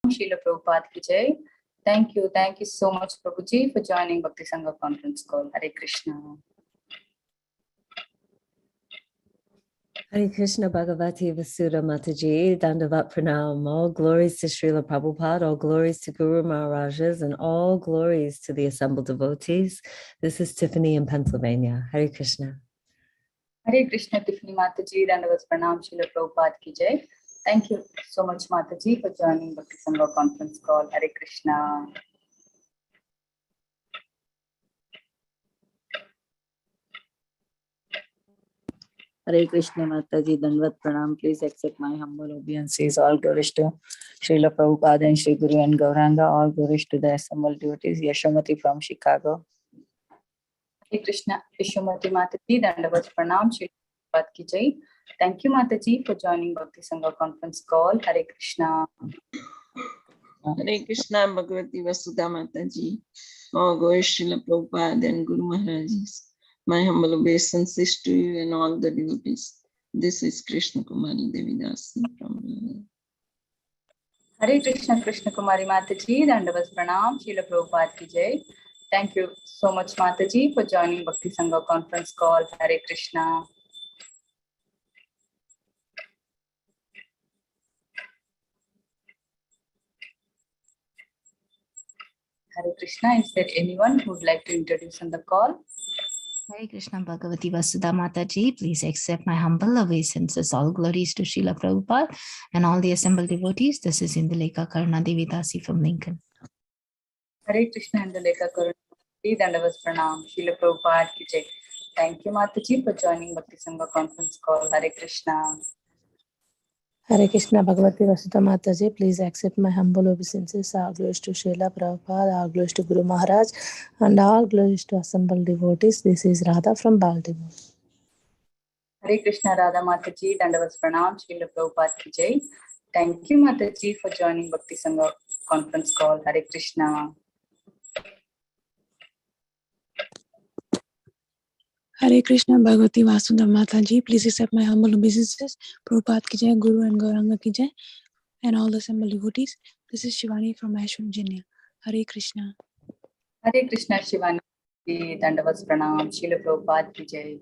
Srila Prabhupada ki jai. Thank you so much, Prabhuji, for joining Bhakti Sangha conference call. Hare Krishna. Hare Krishna Bhagavati Vasudha Mataji, Dandavat Pranam, all glories to Srila Prabhupada, all glories to Guru Maharajas, and all glories to the assembled devotees. This is Tiffany in Pennsylvania. Hare Krishna. Hare Krishna, Tiffany Mataji, Dandavat Pranam, Srila Prabhupada ki jai. Thank you so much, Mataji, for joining Bhakti Sangha conference call. Hare Krishna. Hare Krishna Mataji, Dandavat Pranam. Please accept my humble obeisances. All glories to Srila Prabhupada and Sri Guru and Gauranga. All glories to the assembled devotees. Yashomati from Chicago. Hare Krishna, Yashomati Mataji, Dandavat Pranam, Srila Prabhupada ki jai. Thank you, Mataji, for joining Bhakti Sangha conference call. Hare Krishna. Hare Krishna Bhagavati Vasudha Mataji. All glories Srila Prabhupada and Guru Maharajis. My humble obeisances to you and all the devotees. This is Krishna Kumari Devidasi from Hare Krishna, Krishna Kumari Mataji, Dandavat Pranam, Srila Prabhupada ki jai. Thank you so much, Mataji, for joining Bhakti Sangha conference call. Hare Krishna. Hare Krishna. Is there anyone who would like to introduce on the call? Hare Krishna Bhagavati Vasudha Mataji, please accept my humble obeisances. All glories to Srila Prabhupada and all the assembled devotees. This is Indulekha Karna Devidasi from Lincoln. Hare Krishna, Indulekha Karna Dandavat Pranam, Srila Prabhupada ki jai. Thank you, Mataji, for joining Bhakti Sangha conference call. Hare Krishna. Hare Krishna Bhagavati Vasudha Mataji, please accept my humble obeisances. All glories to Srila Prabhupada, all glories to Guru Maharaj, and all glories to assembled devotees. This is Radha from Baltimore. Hare Krishna, Radha Mataji, Dandavat Pranam, Srila Prabhupada ki jai. Thank you, Mataji, for joining Bhakti Sangha conference call. Hare Krishna. Hare Krishna Bhagavati Vasudha Mataji, please accept my humble obeisances. Prabhupada ki jai, Guru and Gauranga ki jai, and all the assembled devotees. This is Shivani from Ashwin, Virginia. Hare Krishna. Hare Krishna, Shivani, Dandavat Pranam, Srila Prabhupada ki jai.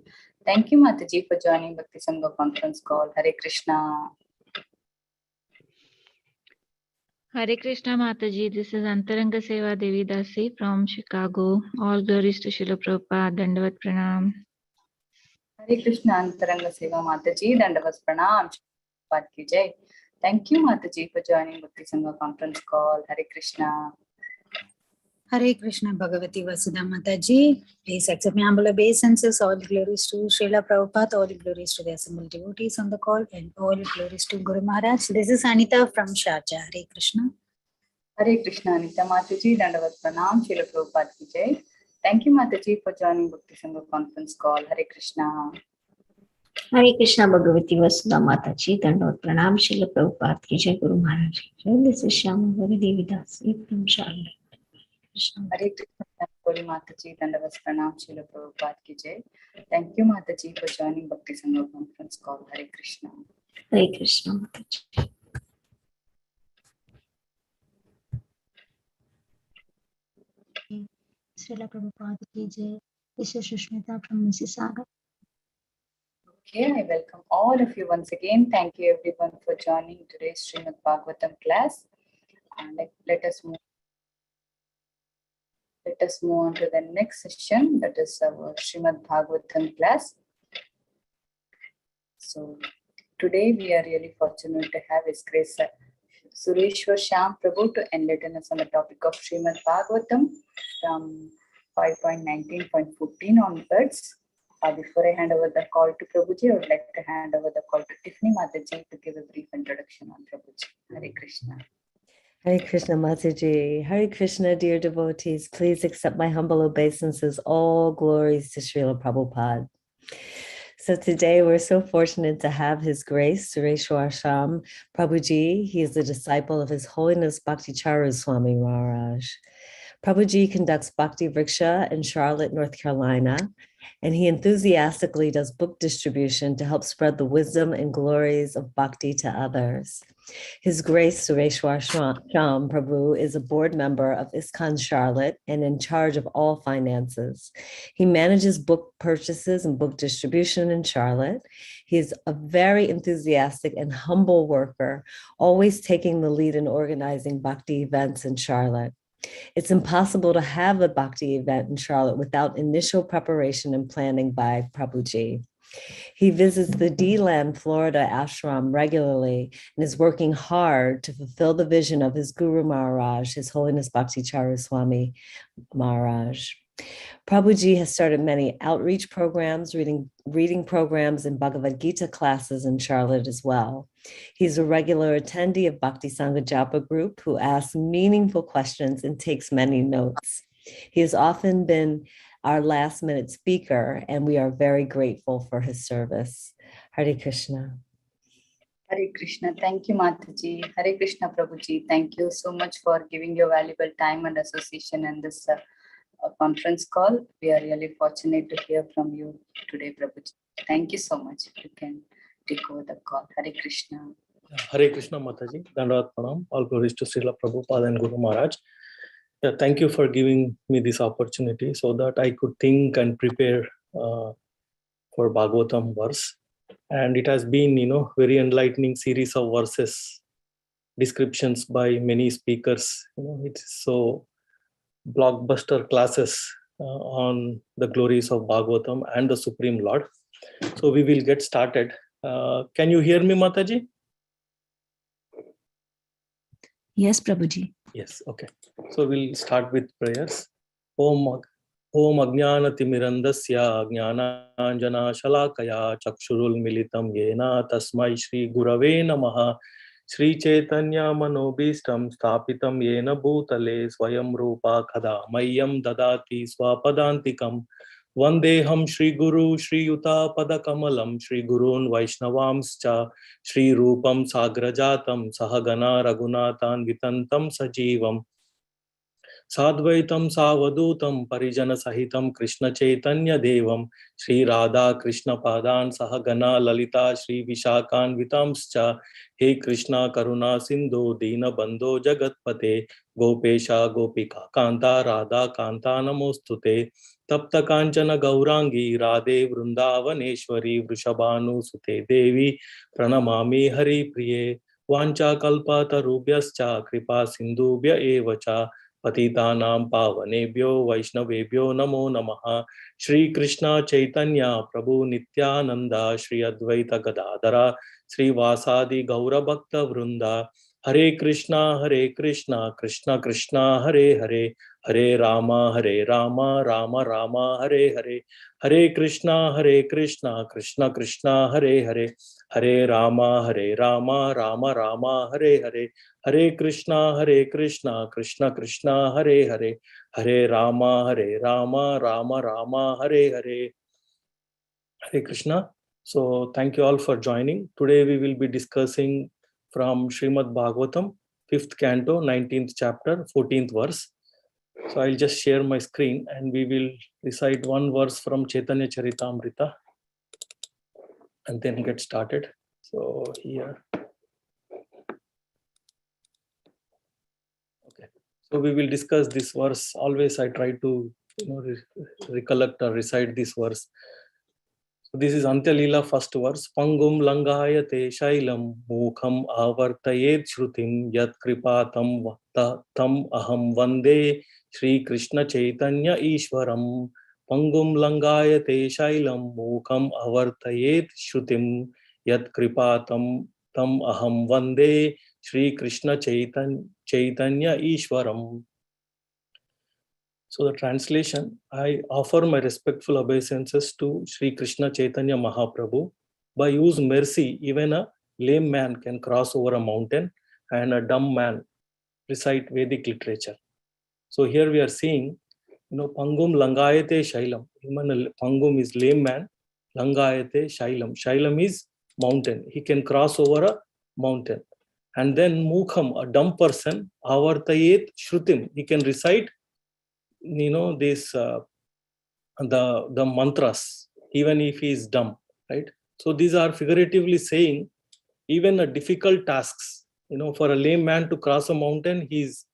Thank you, Mataji, for joining Bhakti Sangha conference call. Hare Krishna. Hare Krishna Mataji, this is Antaranga Seva Devi Dasi from Chicago. All glories to Srila Prabhupada, Dandavat Pranam. Hare Krishna, Antaranga Seva Mataji, Dandavat Pranam, Prabhupada ki jai. Thank you, Mataji, for joining Bhakti Sangha conference call. Hare Krishna. Hare Krishna Bhagavati Vasudha Mataji, please accept my humble obeisances. All glories to Srila Prabhupada, all glories to the assembled devotees on the call, and all glories to Guru Maharaj. This is Anita from Sharjah. Hare Krishna. Hare Krishna, Anita Mataji, Dandavat Pranam, Srila Prabhupada ki jai. Thank you, Mataji, for joining Bhakti Sangha conference call. Hare Krishna. Hare Krishna Bhagavati Vasudha Mataji, Dandavat Pranam, Srila Prabhupada ki jai, Guru Maharaj ki jai. This is Shyam Prabhu Devidasi from Charlotte. Hare Krishna, Guru Mataji, Dandavat Pranam, Srila Prabhupada ki jai. Thank you, Mataji, for joining Bhakti Sangha conference call. Hare Krishna. Hare Krishna Mataji. Srila Prabhupada ki jai. This is Sushmita from Mississauga. Okay, I welcome all of you once again. Thank you everyone for joining today's Srimad Bhagavatam class. And let us move on to the next session, that is our Srimad Bhagavatam class. So today we are really fortunate to have His Grace Sureswar Shyam Prabhu to enlighten us on the topic of Srimad Bhagavatam from 5.19.14 onwards. Before I hand over the call to Prabhuji, I would like to hand over the call to Tiffany Mataji to give a brief introduction on Prabhuji. Hare Krishna. Hare Krishna Mataji. Hare Krishna, dear devotees. Please accept my humble obeisances. All glories to Srila Prabhupada. So today we're so fortunate to have His Grace Sureswar Shyam Prabhuji. He is the disciple of His Holiness Bhakti Charu Swami Maharaj. Prabhuji conducts Bhakti Vriksha in Charlotte, North Carolina, and he enthusiastically does book distribution to help spread the wisdom and glories of Bhakti to others. His Grace Sureswar Shyam Prabhu is a board member of ISKCON Charlotte and in charge of all finances. He manages book purchases and book distribution in Charlotte. He is a very enthusiastic and humble worker, always taking the lead in organizing Bhakti events in Charlotte. It's impossible to have a Bhakti event in Charlotte without initial preparation and planning by Prabhuji. He visits the D-Land, Florida ashram regularly and is working hard to fulfill the vision of his Guru Maharaj, His Holiness Bhakti Charu Swami Maharaj. Prabhuji has started many outreach programs, reading programs, and Bhagavad Gita classes in Charlotte as well. He's a regular attendee of Bhakti Sangha Japa group who asks meaningful questions and takes many notes. He has often been our last-minute speaker, and we are very grateful for his service. Hare Krishna. Hare Krishna. Thank you, Mataji. Hare Krishna, Prabhuji. Thank you so much for giving your valuable time and association in this conference call. We are really fortunate to hear from you today, Prabhuji. Thank you so much. You can take over the call. Hare Krishna. Hare Krishna, Mataji. Dandavat Pranam. All glories to Srila Prabhupada and Guru Maharaj. Yeah, thank you for giving me this opportunity so that I could think and prepare for Bhagavatam verse. And it has been, very enlightening series of verses, descriptions by many speakers. It's so blockbuster classes on the glories of Bhagavatam and the Supreme Lord. So we will get started. Can you hear me, Mataji? Yes, Prabhuji. Yes, okay. So we'll start with prayers. Om Ajnana Timirandasya Jnananjana Shalakaya Chakshurul Militam Yena Tasmai Shri Gurave Namaha Shri Chaitanya Manobhistam Sthapitam Yena Bhutale Swayam Rupa Kada Mayam Dadati Swapadantikam Vandeham Shri Guru Shri Yuta Padakamalam Shri Gurun Vaishnavamscha Shri Rupam Sagrajatam Sahagana Raghunatan Vitantam Sajivam Sadvaitam Savadutam Parijana Sahitam Krishna Chaitanya Devam Shri Radha Krishna Padan Sahagana Lalita Shri Vishakan Vitamscha He Krishna Karuna Sindhu Dina Bandho Jagatpate Gopesha Gopika Kanta Radha Kanta Namostute Tapta Kanchana Gaurangi Radhe Vrindavaneshwari Vrishabhanu Sute Devi Pranamami Hari Priye Vancha Kalpa Tarubhyascha Kripa Sindhubhya Evacha Patitanam Pavanebhyo Vaishnavebhyo Namo Namaha Shri Krishna Chaitanya Prabhu Nityananda Shri Advaita Gadadhara Shri Vasadi Gaura Bhakta Vrunda Hare Krishna Krishna Krishna Hare Hare Hare Rama Rama Rama Hare Hare Hare Krishna Krishna Krishna Hare Hare Hare Rama Rama Rama Hare Hare Hare Krishna Krishna Krishna Hare Hare Hare Rama Rama Hare Hare Hare Krishna. So thank you all for joining. Today we will be discussing from Srimad Bhagavatam 5th canto 19th chapter 14th verse. So I'll just share my screen and we will recite one verse from Chaitanya Charitamrita and then get started. So here. Okay. So we will discuss this verse. Always I try to recollect or recite this verse. So this is Antya Leela first verse. Pangum langayate shailam mukham avartayet shrutim yat kripatam tam aham vande Shri Krishna Chaitanya Ishwaram. Pangum langayate shailam mukham avartayet shrutim yat kripatam tam aham vande Shri Krishna Chaitanya Ishwaram. So the translation, I offer my respectful obeisances to Shri Krishna Chaitanya Mahaprabhu. By whose mercy, even a lame man can cross over a mountain and a dumb man recite Vedic literature. So here we are seeing, Pangum Langayate Shailam. Even Pangum is lame man, Langayate Shailam. Shailam is mountain. He can cross over a mountain. And then Mukham, a dumb person, Avartayet Shrutim. He can recite this the mantras, even if he is dumb, right? So these are figuratively saying even a difficult tasks, for a lame man to cross a mountain is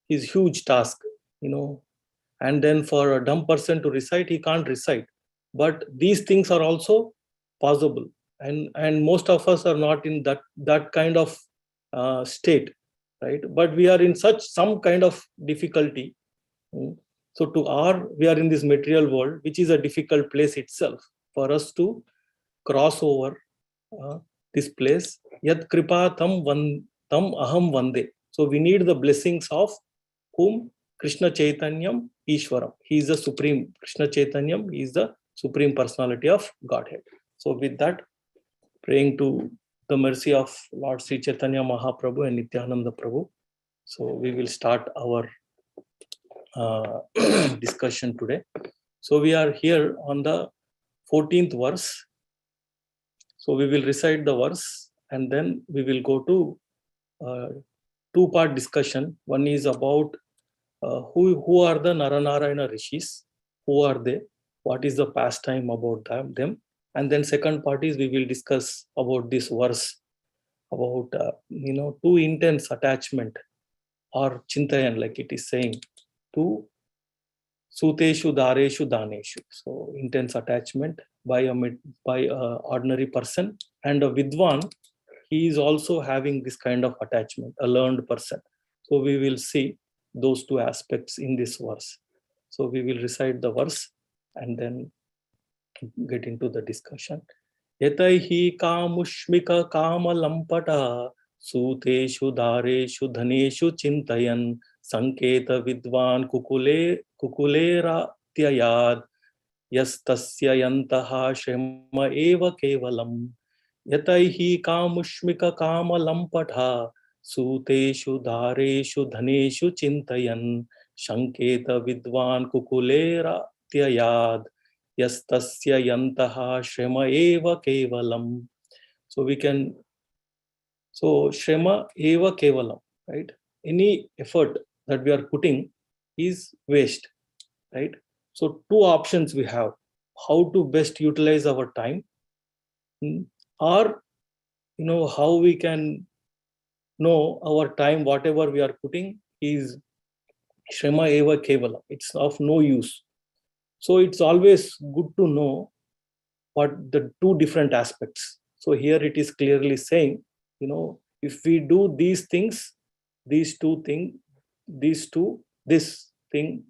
huge task, and then for a dumb person to recite, he can't recite. But these things are also possible, and most of us are not in that kind of state, right? But we are in some kind of difficulty. So we are in this material world, which is a difficult place itself for us to cross over this place. Yat kripa tam aham vande. So we need the blessings of whom? Krishna Chaitanyam Ishwaram. He is the supreme. Krishna Chaitanyam is the supreme personality of Godhead. So with that, praying to the mercy of Lord Sri Chaitanya Mahaprabhu and Nityananda Prabhu. So we will start our discussion today. So we are here on the 14th verse. So we will recite the verse and then we will go to two-part discussion. One is about who are the Naranarayana Rishis, who are they, what is the pastime about them, and then second part is we will discuss about this verse, about too intense attachment or chintayan, like it is saying, to suteshu dareshu daneshu. So intense attachment by a ordinary person, and a vidwan, he is also having this kind of attachment, a learned person. So we will see those two aspects in this verse. So we will recite the verse and then get into the discussion. Yataihi kamushmika kamalampata suteshu dareshu dhaneshu chintayan sanketa vidvan kukulera tyayad yastasya yantaha shema eva kevalam. Yataihi kamushmika kamalampata suteshu dareshu dhaneshu chintayan shanketa vidvan kukulera tyayad yastasya yantaha shrema eva kevalam. So shrema eva kevalam, right? Any effort that we are putting is waste, right? So two options we have: how to best utilize our time, or how we can know our time, whatever we are putting is shrema eva kevalam. It's of no use. So it's always good to know what the two different aspects. So here it is clearly saying, if we do these things, this thing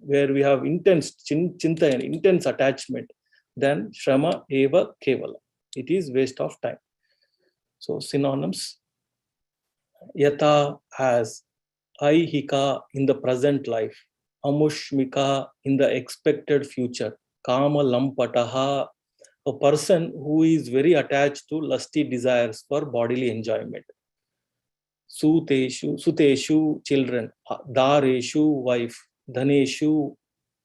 where we have intense chintayan, intense attachment, then shrama eva kevala. It is waste of time. So synonyms: yata as aihika in the present life, amushmika in the expected future, kama lampataha a person who is very attached to lusty desires for bodily enjoyment, suteshu children, dareshu wife, dhaneshu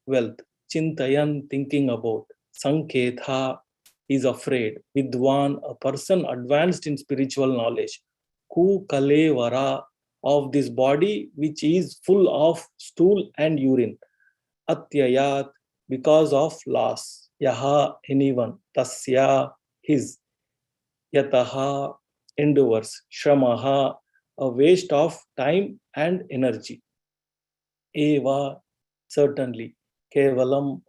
wealth, chintayan thinking about, sanketha is afraid, vidwan a person advanced in spiritual knowledge, ku kalevara of this body which is full of stool and urine, atyayat because of loss, yaha anyone, tasya his, yataha endures, shramaha a waste of time and energy, eva certainly, kevalam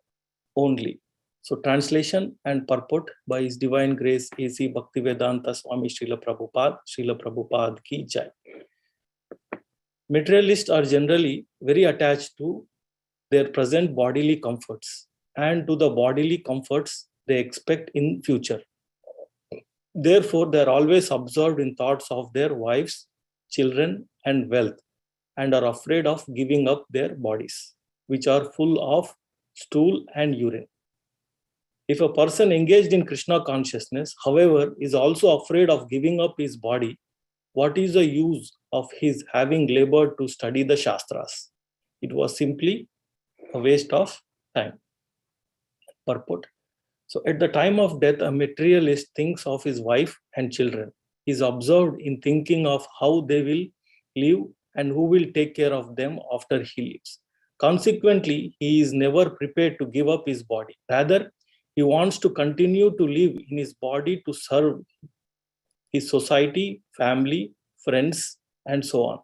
only. So translation and purport by His Divine Grace A.C. Bhaktivedanta Swami Srila Prabhupada ki jai. Materialists are generally very attached to their present bodily comforts and to the bodily comforts they expect in future. Therefore, they are always absorbed in thoughts of their wives, children, and wealth, and are afraid of giving up their bodies, which are full of stool and urine. If a person engaged in Krishna consciousness, however, is also afraid of giving up his body, what is the use of his having labored to study the Shastras? It was simply a waste of time. Purport. So at the time of death, a materialist thinks of his wife and children. He is absorbed in thinking of how they will live and who will take care of them after he leaves. Consequently, he is never prepared to give up his body. Rather, he wants to continue to live in his body to serve his society, family, friends, and so on.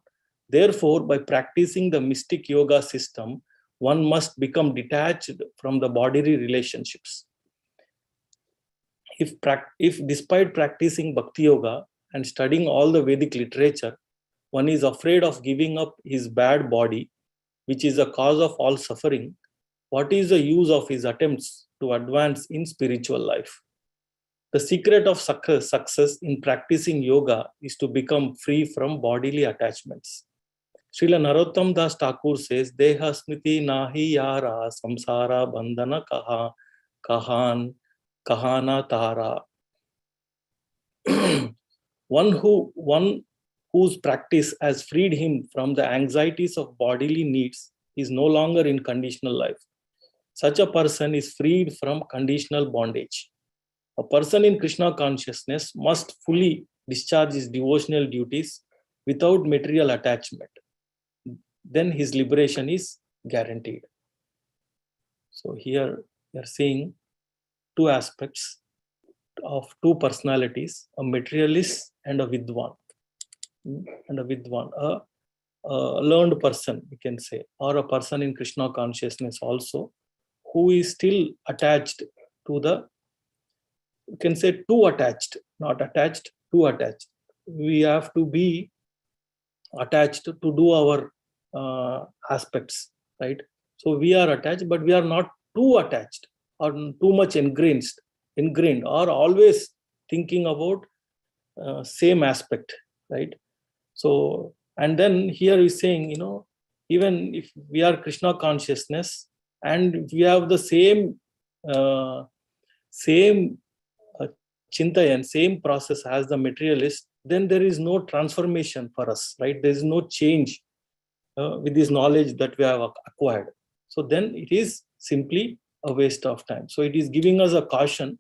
Therefore, by practicing the mystic yoga system, one must become detached from the bodily relationships. If despite practicing Bhakti Yoga and studying all the Vedic literature, one is afraid of giving up his bad body, which is a cause of all suffering, what is the use of his attempts to advance in spiritual life? The secret of success in practicing yoga is to become free from bodily attachments. Srila Narottam Das Thakur says, Deha smriti nahi yara samsara bandhana kahana tara. One whose practice has freed him from the anxieties of bodily needs is no longer in conditional life. Such a person is freed from conditional bondage. A person in Krishna consciousness must fully discharge his devotional duties without material attachment. Then his liberation is guaranteed. So here we are seeing two aspects of two personalities, a materialist and a vidwan. A learned person, we can say, or a person in Krishna consciousness also, who is still attached to the, you can say too attached, not attached, too attached. We have to be attached to do our aspects, right? So we are attached, but we are not too attached or too much ingrained or always thinking about same aspect, right? So, and then here is saying, even if we are Krishna consciousness and we have the same chintayan, same process as the materialist, then there is no transformation for us, right? There is no change with this knowledge that we have acquired. So then it is simply a waste of time. So it is giving us a caution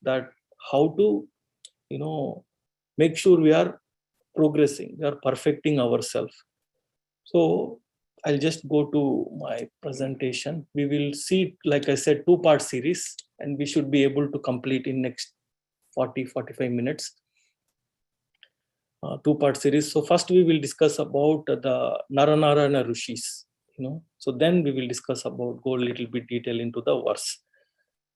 that how to, make sure we are progressing, we are perfecting ourselves. So I'll just go to my presentation. We will see, like I said, two-part series, and we should be able to complete in next 40-45 minutes. Two-part series. So first we will discuss about the Naranarayana Rishis, So then we will discuss about, go a little bit detail into the verse.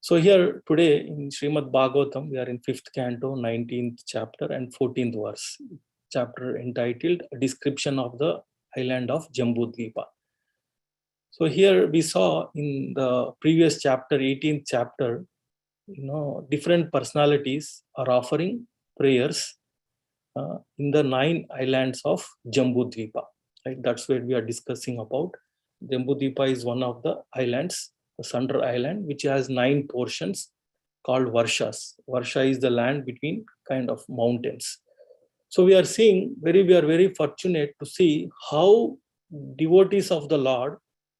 So here today in Srimad Bhagavatam, we are in 5th canto, 19th chapter and 14th verse. Chapter entitled A Description of the Island of Jambudvipa. So here we saw in the previous chapter, 18th chapter, different personalities are offering prayers in the 9 islands of Jambudvipa. Right? That's what we are discussing about. Jambudvipa is one of the islands, the Sundar Island, which has 9 portions called Varshas. Varsha is the land between kind of mountains. So we are very fortunate to see how devotees of the Lord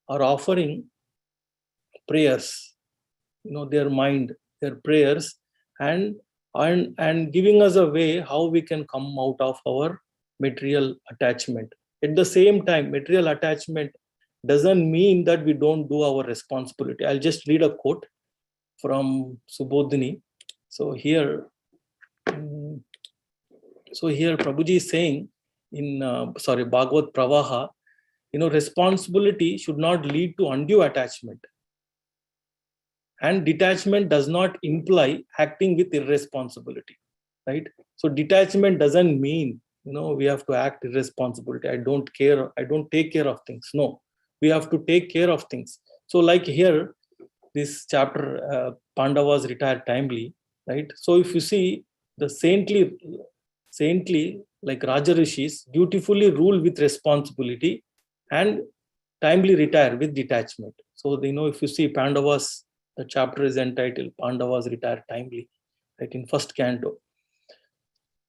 are offering prayers, their mind, their prayers, and giving us a way how we can come out of our material attachment. At the same time, material attachment doesn't mean that we don't do our responsibility. I'll just read a quote from Subodhini. So here Prabhuji is saying in Bhagavad Pravaha, responsibility should not lead to undue attachment. And detachment does not imply acting with irresponsibility, right? So detachment doesn't mean, we have to act irresponsibility. I don't take care of things. No, we have to take care of things. So like here, this chapter, Pandavas retired timely, right? So if you see the saintly like Raja Rishis dutifully rule with responsibility and timely retire with detachment. So if you see Pandavas, the chapter is entitled Pandavas Retire Timely, right, in 1st canto.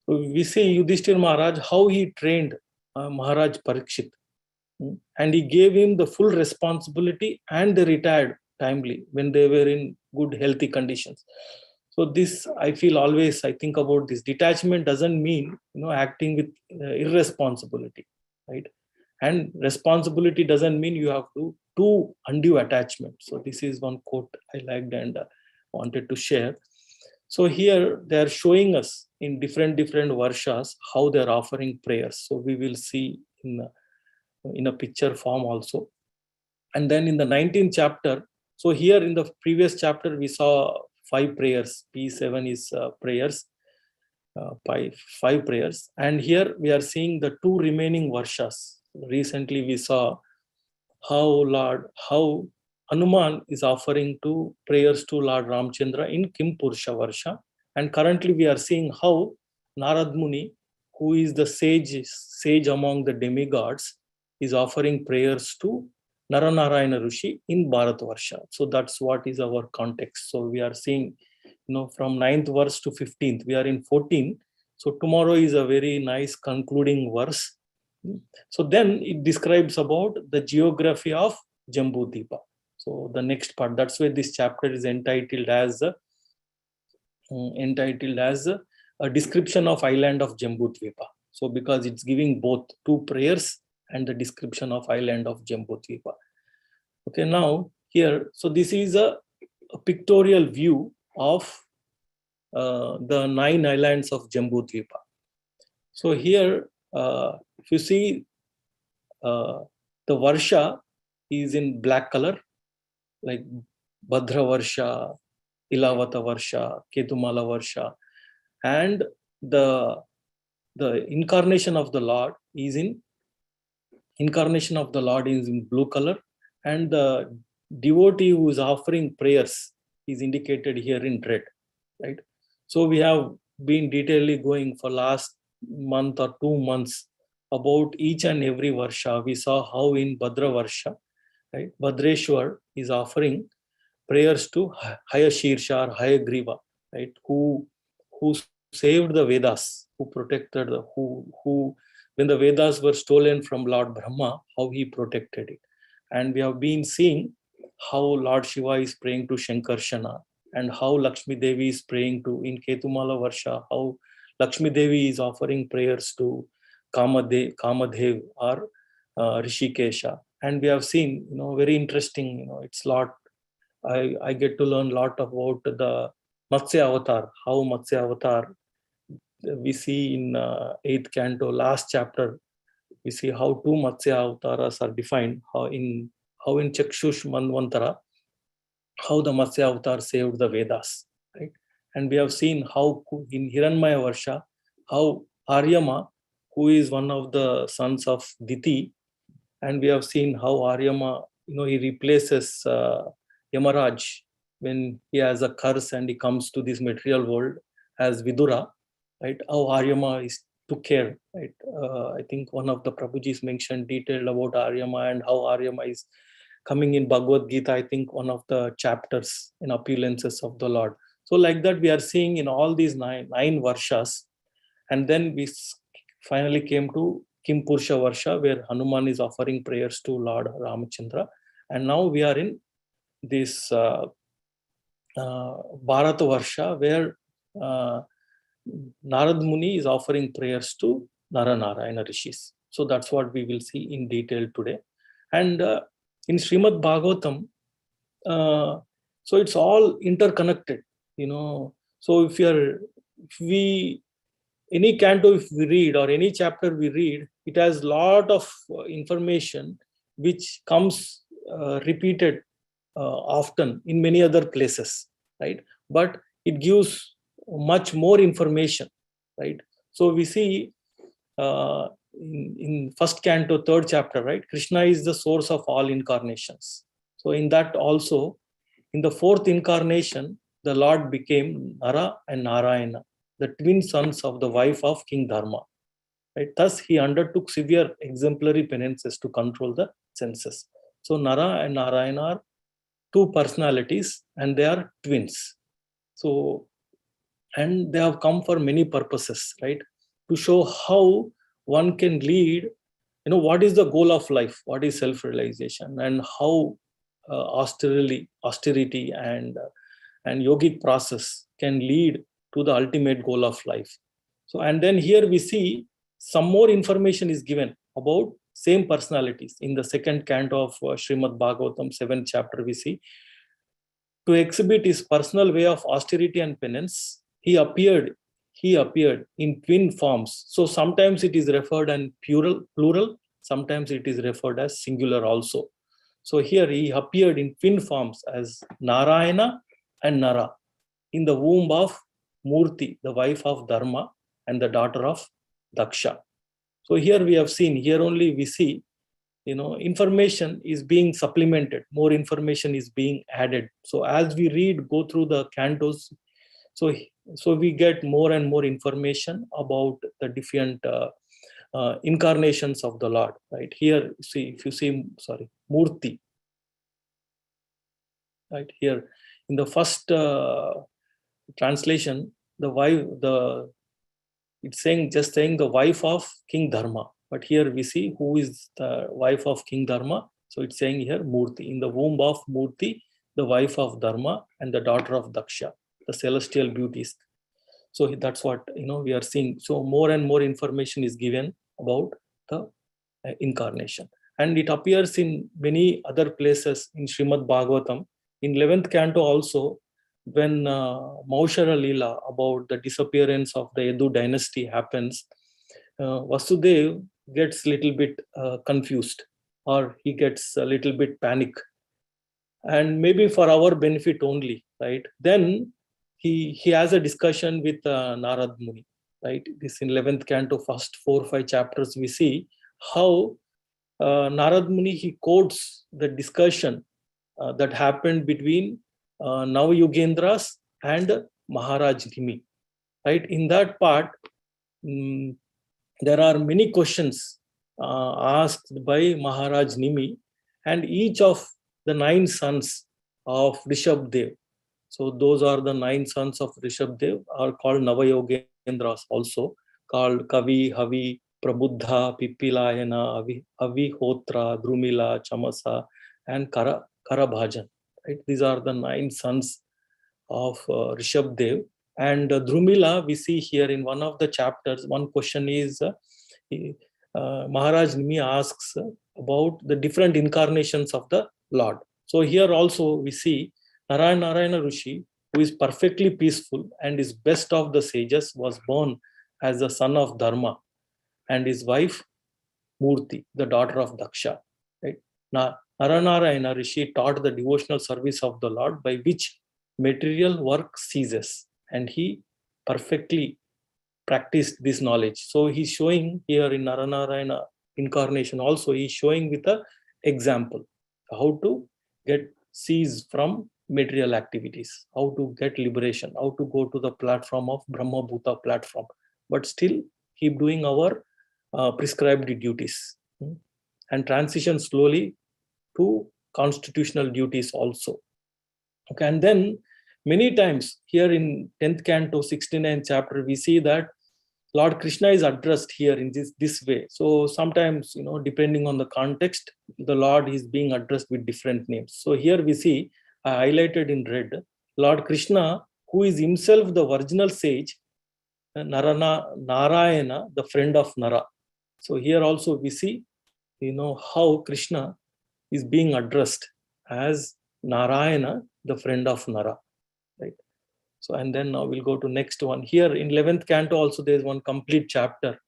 So we see Yudhishthir Maharaj, how he trained Maharaj Parikshit, and he gave him the full responsibility and they retired timely when they were in good healthy conditions. So this, I feel always, I think about this. Detachment doesn't mean, acting with irresponsibility, right? And responsibility doesn't mean you have to do undue attachment. So this is one quote I liked and wanted to share. So here they are showing us in different varshas how they are offering prayers. So we will see in a picture form also. And then in the 19th chapter, so here in the previous chapter we saw 5 prayers. P7 is prayers, 5 prayers. And here we are seeing the 2 remaining varshas. Recently we saw how Hanuman is offering prayers to Lord Ramchandra in Kim Purusha Varsha. And currently we are seeing how Narad Muni, who is the sage among the demigods, is offering prayers to Naranarayana Rishi in Bharat Varsha. So that's what is our context. So we are seeing, from 9th verse to 15th, we are in 14. So tomorrow is a very nice concluding verse. So then it describes about the geography of Jambudvipa. So the next part, that's why this chapter is entitled as a description of island of Jambudvipa. So because it's giving both 2 prayers and the description of island of Jambudvipa. Okay, now here, so this is a pictorial view of the 9 islands of Jambudvipa. So here, if you see, the Varsha is in black color, like Bhadra Varsha, Ilavata Varsha, Ketumala Varsha, and the incarnation of the Lord is in blue color, and the devotee who is offering prayers is indicated here in red, right? So we have been detailedly going for last month or 2 months about each and every Varsha. We saw how in Bhadra Varsha, right, Bhadreshwar is offering prayers to Hayashirsha or Hayagriva, right, who saved the Vedas, who protected who when the Vedas were stolen from Lord Brahma, how he protected it. And we have been seeing how Lord Shiva is praying to Shankarshana, and how Lakshmi Devi is praying to, in Ketumala Varsha, how Lakshmi Devi is offering prayers to Kamadev or Rishikesha. And we have seen, very interesting, it's lot, I get to learn a lot about the Matsya Avatar, how Matsya Avatar, we see in 8th canto, last chapter, we see how 2 Matsya Avataras are defined, how in Chakshush Manvantara, how the Matsya Avatar saved the Vedas, right? And we have seen how in Hiranmaya Varsha, how Aryama, who is one of the sons of Diti, and we have seen how Aryama, he replaces Yamaraj when he has a curse and he comes to this material world as Vidura, right? How Aryama took care, right? I think one of the Prabhujis mentioned detailed about Aryama and how Aryama is coming in Bhagavad Gita, I think one of the chapters in opulences of the Lord. So like that we are seeing in all these nine Varshas. And then we finally came to Kim Purusha Varsha, where Hanuman is offering prayers to Lord Ramachandra. And now we are in this Bharata Varsha, where Narad Muni is offering prayers to Naranarayana Rishis. So that's what we will see in detail today. And in Srimad Bhagavatam, so it's all interconnected, So any canto if we read or any chapter we read, it has lot of information which comes repeated often in many other places, right? But it gives much more information, right? So we see in first canto, 3rd chapter, right? Krishna is the source of all incarnations. So in that also, in the 4th incarnation, the Lord became Nara and Narayana, the twin sons of the wife of King Dharma. Right? Thus, he undertook severe exemplary penances to control the senses. So Nara and Narayana are 2 personalities and they are twins. So, and they have come for many purposes, right? To show how one can lead, what is the goal of life, what is self-realization, and how austerity and yogic process can lead to the ultimate goal of life. So, and then here we see some more information is given about same personalities. In the second canto of Srimad Bhagavatam, 7th chapter, we see, to exhibit his personal way of austerity and penance, he appeared in twin forms. So sometimes it is referred as plural, sometimes it is referred as singular also. So here he appeared in twin forms as Narayana and Nara in the womb of Murti, the wife of Dharma and the daughter of Daksha. So here we have seen, here only we see, information is being supplemented, more information is being added. So as we read, go through the cantos, so we get more and more information about the different incarnations of the Lord. Right here, see, if you see, Murti. Right here, in the first translation, it's just saying the wife of King Dharma. But here we see who is the wife of King Dharma. So it's saying here Murti, in the womb of Murti, the wife of Dharma and the daughter of Daksha, the celestial beauties. So that's what we are seeing. So more and more information is given about the incarnation, and it appears in many other places in Srimad Bhagavatam. In 11th canto also, when Maushara Leela, about the disappearance of the Yadu dynasty, happens, Vasudev gets a little bit confused, or he gets a little bit panic, and maybe for our benefit only, right? Then he has a discussion with Narad Muni, right? This in 11th canto, first 4 or 5 chapters, we see how Narad Muni, he quotes the discussion that happened between Navayogendras and Maharaj Nimi. Right? In that part, there are many questions asked by Maharaj Nimi, and each of the 9 sons of Rishabdev. So those are the 9 sons of Rishabdev, are called Navayogendras, also called Kavi, Havi, Prabuddha, Pipilayana, Avihotra, Drumila, Chamasa, and Karabhajan. Right? These are the 9 sons of Rishabdev. And Drumila, we see here in one of the chapters, one question is, Maharaj Nimi asks about the different incarnations of the Lord. So here also we see Narayana Rishi, who is perfectly peaceful and is best of the sages, was born as the son of Dharma, and his wife Murti, the daughter of Daksha. Right? Narayana Rishi taught the devotional service of the Lord, by which material work ceases, and he perfectly practiced this knowledge. So he's showing here in Narayana incarnation also, he's showing with an example how to get cease from material activities, how to get liberation, how to go to the platform of Brahma Bhuta platform, but still keep doing our prescribed duties, and transition slowly to constitutional duties also. Okay, and then many times here in 10th canto, 69th chapter, we see that Lord Krishna is addressed here in this way. So sometimes, depending on the context, the Lord is being addressed with different names. So here we see, highlighted in red, Lord Krishna, who is himself the original sage, Narayana, the friend of Nara. So here also we see, how Krishna is being addressed as Narayana, the friend of Nara. Right? So, and then now we'll go to next one. Here in 11th canto also, there's one complete chapter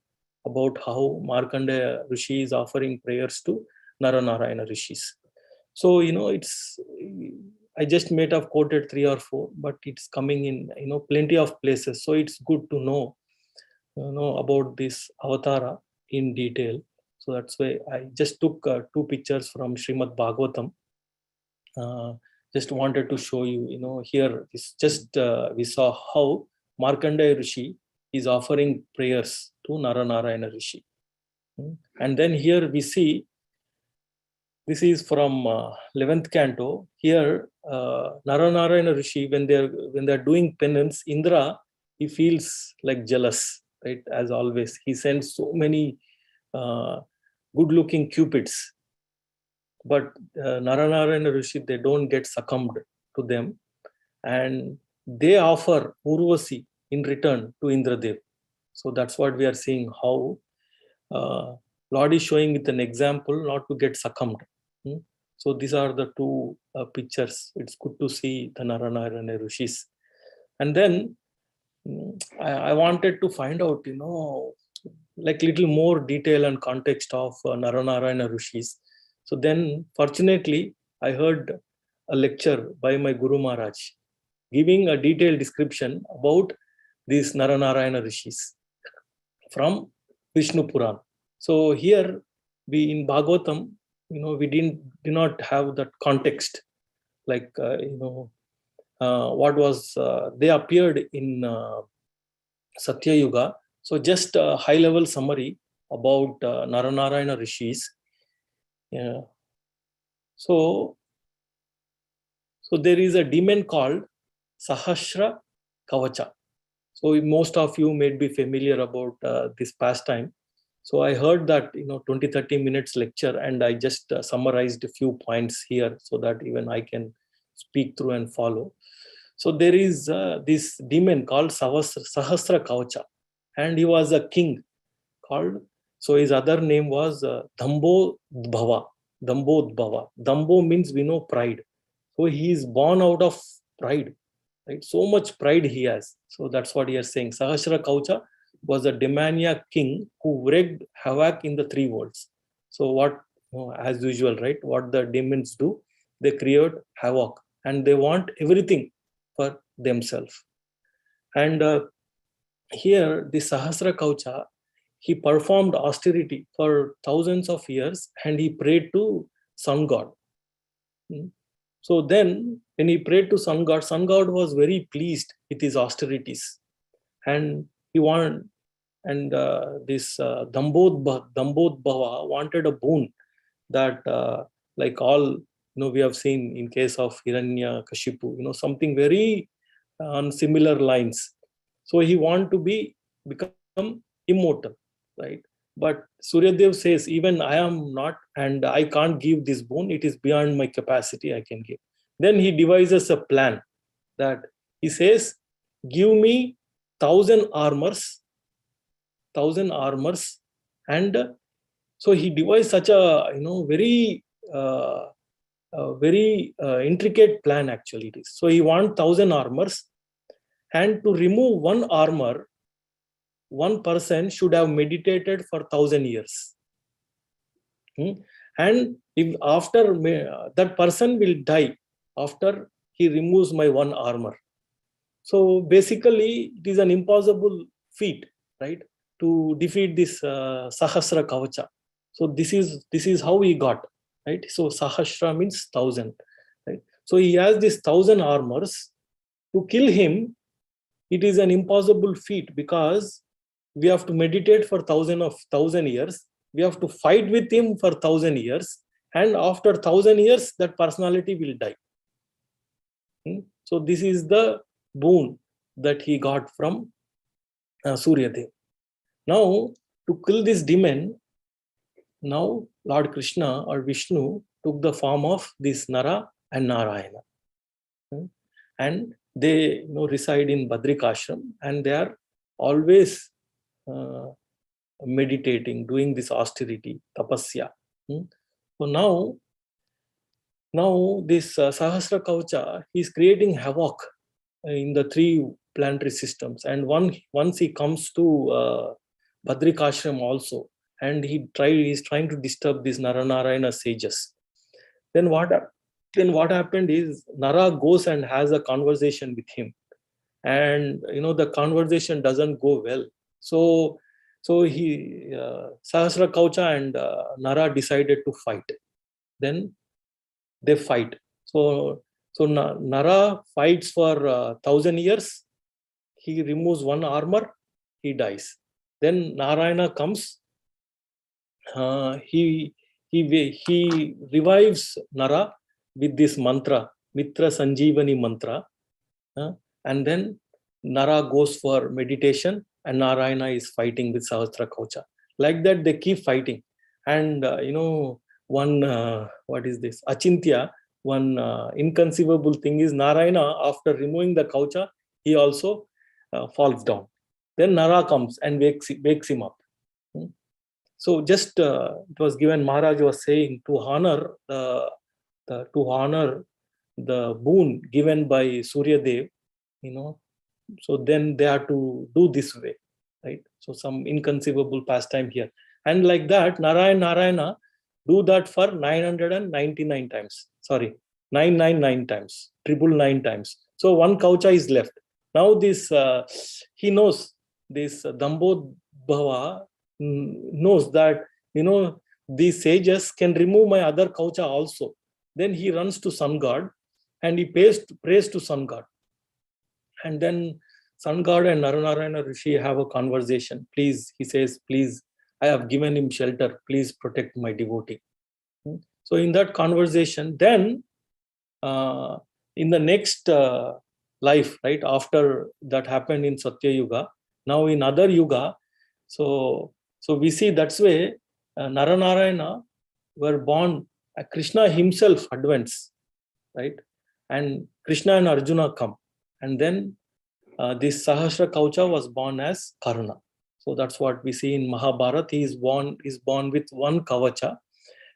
about how Markandeya Rishi is offering prayers to Narayana Rishis. So, I just may have quoted 3 or 4, but it's coming in, plenty of places. So it's good to know, about this avatara in detail. So that's why I just took 2 pictures from Srimad Bhagavatam. Just wanted to show you, here it's just we saw how Markandeya Rishi is offering prayers to Narayana Rishi. And then here we see, this is from 11th canto. Here Narayana Rishi, when they're doing penance, Indra, he feels like jealous, right? As always, he sends so many good-looking cupids, but Narayana Rishi, they don't get succumbed to them, and they offer Urvasi in return to Indradev. So that's what we are seeing, how Lord is showing with an example not to get succumbed. So these are the two pictures. It's good to see the Naranarayana Rishis. And then I wanted to find out, like little more detail and context of Naranarayana Rishis. So then fortunately, I heard a lecture by my Guru Maharaj giving a detailed description about these Naranarayana Rishis from Vishnu Puran. So here we in Bhagavatam, we did not have that context, like what was they appeared in Satya Yuga. So just a high level summary about Naranarayana Rishis. Yeah. So there is a demon called Sahasra Kavacha. So most of you may be familiar about this pastime. So I heard that 20-30 minutes lecture, and I just summarized a few points here so that even I can speak through and follow. So there is this demon called Sahasra Kavacha, and he was a king called, so his other name was Dambodbhava. Dambo means we know pride. So he is born out of pride, right? So much pride he has. So that's what he is saying. Sahasra Kavacha was a demoniac king who wreaked havoc in the three worlds. So what, as usual, right? What the demons do, they create havoc and they want everything for themselves. And here, the Sahasra Kavacha, he performed austerity for thousands of years and he prayed to sun god. So then when he prayed to sun god was very pleased with his austerities, and he wanted, and this Dambodbhava wanted a boon that like all we have seen in case of Hiranyakashipu, something very on similar lines. So he wanted to become immortal, right? But Suryadev says, even I am not, and I can't give this boon. It is beyond my capacity I can give. Then he devises a plan that he says, give me 1,000 armors, and so he devised such a very intricate plan actually it is. So he wants 1,000 armors, and to remove one armor, one person should have meditated for 1,000 years. And if after that person will die after he removes my one armor. So basically it is an impossible feat, right, to defeat this Sahasra Kavacha. So this is how he got, right? So Sahasra means 1,000, right? So he has this 1,000 armors. To kill him, it is an impossible feat because we have to meditate for 1,000 years. We have to fight with him for 1,000 years. And after 1,000 years, that personality will die. So this is the boon that he got from Suryadev. Now, to kill this demon, now Lord Krishna or Vishnu took the form of this Nara and Narayana. And they reside in Badrikashram, and they are always meditating, doing this austerity, tapasya. So now this Sahasra Kavacha, he is creating havoc in the three planetary systems. And once he comes to Badrikashram also, and he is trying to disturb these Naranarayana sages. Then what happened is Nara goes and has a conversation with him, and the conversation doesn't go well. So he Sahasra Kavacha and Nara decided to fight. Then they fight. So Nara fights for 1,000 years. He removes one armor. He dies. Then Narayana comes. He revives Nara with this mantra, Mitra Sanjeevani mantra, and then Nara goes for meditation, and Narayana is fighting with Sahasra Kavacha. Like that, they keep fighting. And one what is this? Achintya. One inconceivable thing is Narayana, after removing the Kavacha, he also falls down. Then Nara comes and wakes him up. So just it was given, Maharaj was saying, to honor the boon given by Surya Dev, so then they have to do this way, right? So some inconceivable pastime here. And like that, Narayana do that for 999 times. Sorry, 999 times, 999 times. So one kaucha is left. Now this, he knows, this Dambodhava knows that, these sages can remove my other kaucha also. Then he runs to sun god and he prays to sun god. And then sun god and Naranarayana Rishi have a conversation. Please, he says, please, I have given him shelter. Please protect my devotee. So in that conversation, then in the next life, right, after that happened in Satya Yuga, now in other Yuga, so we see that's way Naranarayana were born, Krishna himself advents, right? And Krishna and Arjuna come. And then this Sahasra Kaucha was born as Karna. So that's what we see in Mahabharata. He is born with one Kavacha.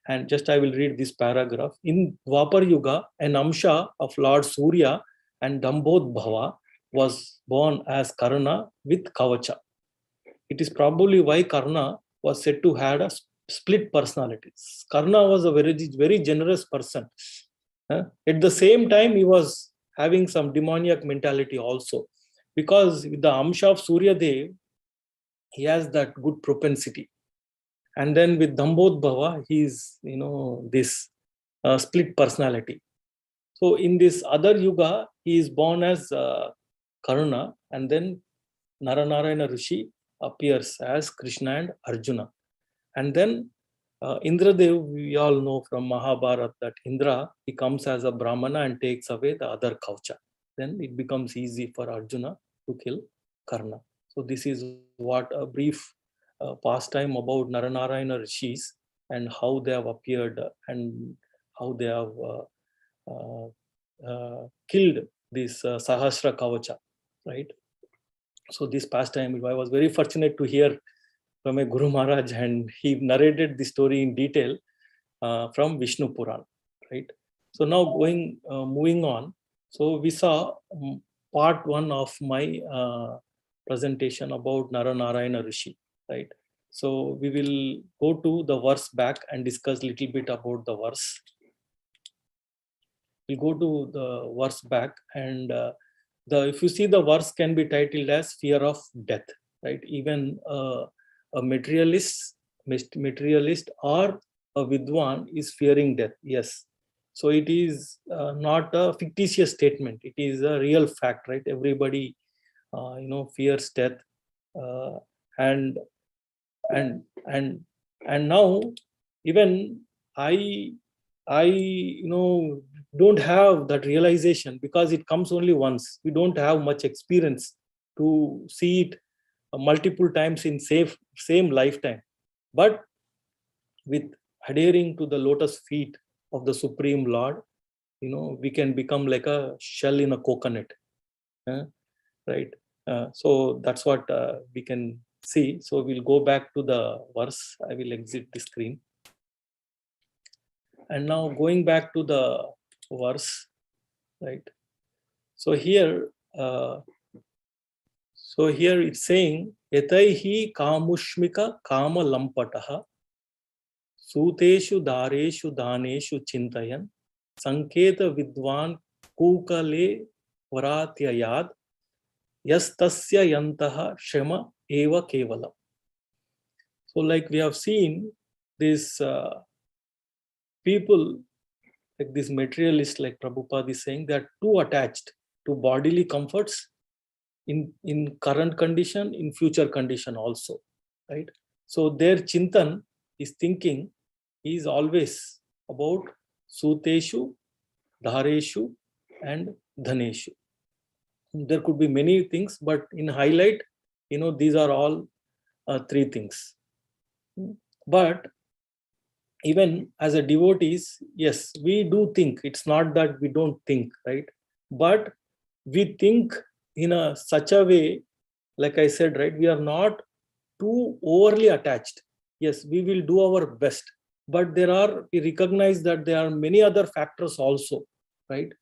And just I will read this paragraph. In Dwapar Yuga, an Amsha of Lord Surya and Dambodhava was born as Karna with Kavacha. It is probably why Karna was said to have a split personality. Karna was a very, very generous person. At the same time, he was having some demoniac mentality also. Because with the Amsha of Surya Dev, he has that good propensity. And then with Dambodhava, he is, this split personality. So in this other Yuga, he is born as Karna, and then Naranarayana Rishi appears as Krishna and Arjuna. And then Indradev, we all know from Mahabharata that Indra, he comes as a Brahmana and takes away the other Kaucha. Then it becomes easy for Arjuna to kill Karna. So this is what a brief pastime about Naranarayana Rishis and how they have appeared and how they have killed this Sahasra Kavacha, right? So this pastime, I was very fortunate to hear from a Guru Maharaj, and he narrated the story in detail from Vishnu Puran, right? So now moving on. So we saw part 1 of my presentation about Naranarayana Rishi, right? So we will go to the verse back and discuss a little bit about the verse. We'll go to the verse back, and if you see, the verse can be titled as fear of death, right? Even a materialist or a Vidwan is fearing death. Yes. So it is not a fictitious statement. It is a real fact, right? Everybody, fears death, and now even I don't have that realization because it comes only once. We don't have much experience to see it multiple times in same lifetime. But with adhering to the lotus feet of the Supreme Lord, we can become like a shell in a coconut, right? So that's what we can see. So we'll go back to the verse. I will exit the screen. And now going back to the verse, right? So here it's saying, Etaihi kamushmika kama lampataha suteshu dareshu daneshu chintayan sanketa vidwan kukale varatyayad yastasya yantaha shema eva kevalam. So like we have seen this people, like this materialist, like Prabhupada is saying, they are too attached to bodily comforts in current condition, in future condition also, right? So their chintan is thinking is always about suteshu, dhareshu, and dhaneshu. There could be many things, but in highlight, these are all 3 things. But even as a devotees, yes, we do think. It's not that we don't think, right? But we think in such a way, like I said, right, we are not too overly attached yes, we will do our best. But we recognize that there are many other factors also, right?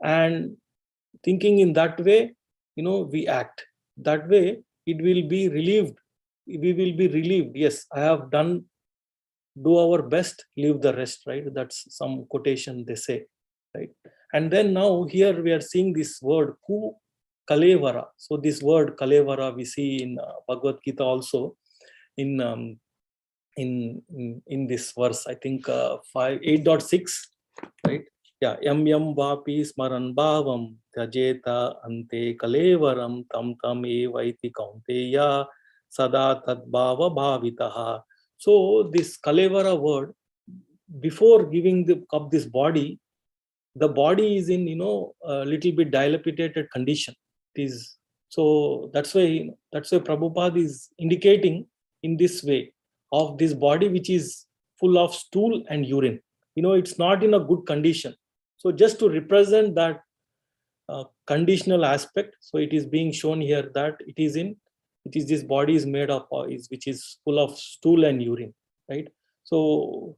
And thinking in that way, we act. That way, it will be relieved. We will be relieved. Yes, I have done, do our best, leave the rest, right? That's some quotation they say, right? And then now here we are seeing this word, ku kalevara. So this word kalevara we see in Bhagavad Gita also, in this verse, I think 8.6, right? Yeah, yam vapi smaran bhavam tyajeta ante kalevaram tam evaiti kaunteya sada tad bhava bhavitaha. So this kalevara word, before giving up this body, the body is in a little bit dilapidated condition. It is, so that's why Prabhupada is indicating in this way of this body which is full of stool and urine. It's not in a good condition. So just to represent that conditional aspect, so it is being shown here that this body is made of which is full of stool and urine, right? So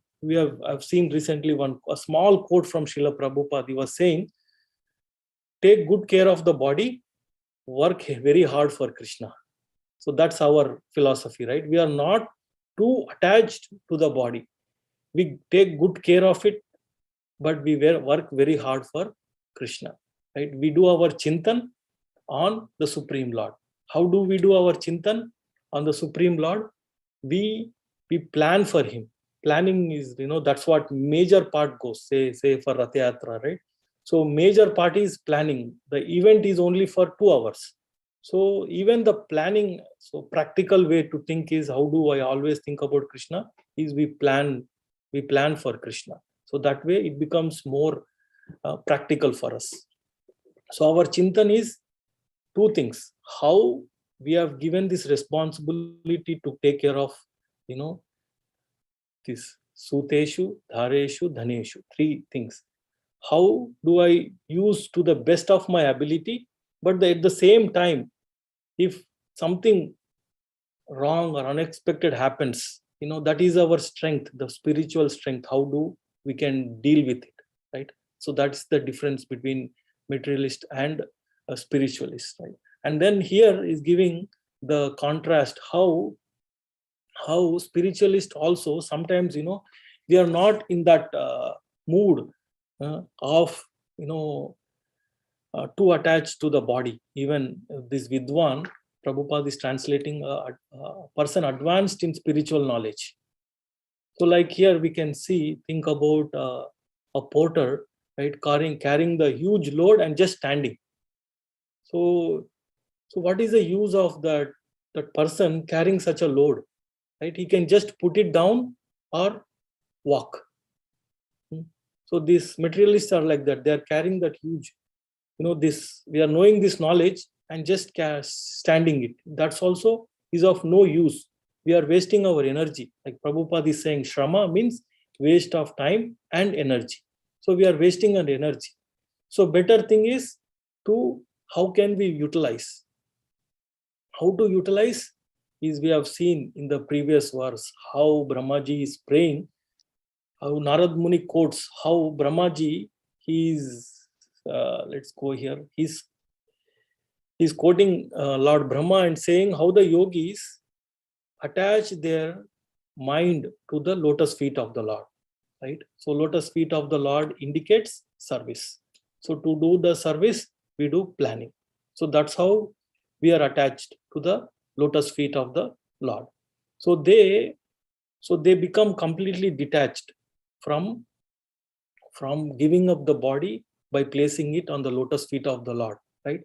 I've seen recently a small quote from Srila Prabhupada. He was saying, take good care of the body, work very hard for Krishna. So that's our philosophy, right? We are not too attached to the body. We take good care of it, but we work very hard for Krishna, right? We do our chintan on the Supreme Lord. How do we do our chintan on the Supreme Lord? We plan for him. Planning is, that's what major part goes, say for Rath Yatra, right? So major part is planning. The event is only for 2 hours. So even the planning, so practical way to think is, how do I always think about Krishna? Is we plan for Krishna. So that way it becomes more practical for us. So our chintan is 2 things. How we have given this responsibility to take care of, this suteshu, dhareshu, dhaneshu, 3 things. How do I use to the best of my ability? But at the same time, if something wrong or unexpected happens, that is our strength, the spiritual strength. How do we can deal with it, right? So that's the difference between materialist and a spiritualist, right? And then here is giving the contrast, how spiritualist also sometimes, we are not in that mood of, too attached to the body. Even this Vidwan, Prabhupada is translating a person advanced in spiritual knowledge. So like here we can think about a porter, right, carrying the huge load and just standing. So what is the use of that person carrying such a load, right? He can just put it down or walk. So these materialists are like that. They are carrying that huge, we are knowing this knowledge and just standing it. That's also is of no use. We are wasting our energy. Like Prabhupada is saying, Shrama means waste of time and energy. So we are wasting our energy. So better thing is how can we utilize? How to utilize is, we have seen in the previous verse how Brahmaji is praying, how Narad Muni quotes how Brahmaji, let's go here, he's quoting Lord Brahma and saying how the yogis attach their mind to the lotus feet of the Lord, right? So lotus feet of the Lord indicates service. So to do the service, we do planning. So that's how we are attached to the lotus feet of the Lord. So they become completely detached from giving up the body by placing it on the lotus feet of the Lord, right?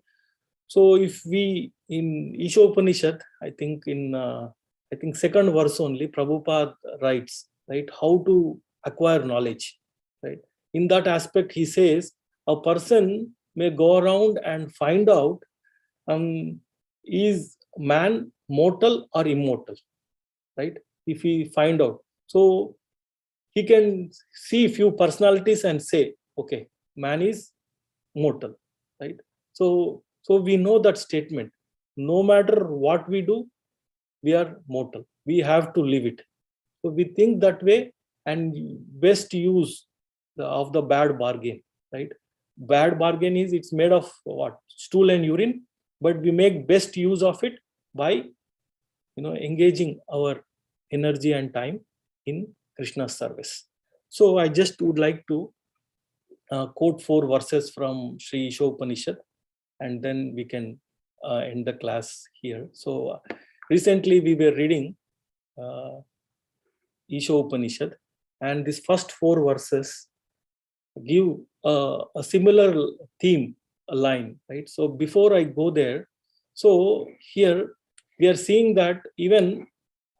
So if we, in Ishopanishad, I think second verse only, Prabhupada writes, right, how to acquire knowledge, right? In that aspect, he says, a person may go around and find out, is man mortal or immortal, right? If he find out, so he can see few personalities and say, okay, man is mortal, right? So we know that statement. No matter what we do, we are mortal. We have to live it. So we think that way and best use of the bad bargain, right? Bad bargain is it's made of what? Stool and urine, but we make best use of it by engaging our energy and time in Krishna's service. So I just would like to quote 4 verses from Sri Isha Upanishad, and then we can end the class here. So recently we were reading Isha Upanishad, and these first 4 verses give a similar theme, a line, right? So before I go there, so here we are seeing that even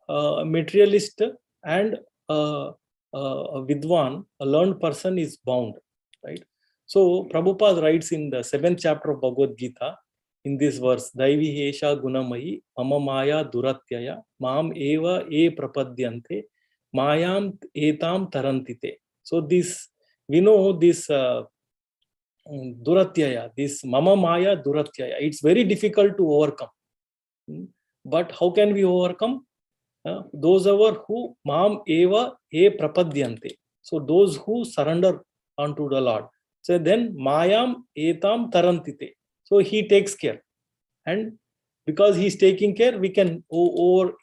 a materialist and a vidwan, a learned person, is bound, right? So Prabhupada writes in the 7th chapter of Bhagavad Gita, in this verse, Daivi Hesha Gunamayi Mama Maya Duratyaya Mam Eva E Prapadyante Mayam Etam Tarantite. So this, we know this Duratyaya, this Mama Maya Duratyaya, it's very difficult to overcome. But how can we overcome? Those who Mam Eva E Prapadyante. So those who surrender unto the Lord. So then Mayam Etam Tarantite. So he takes care. And because he's taking care, we can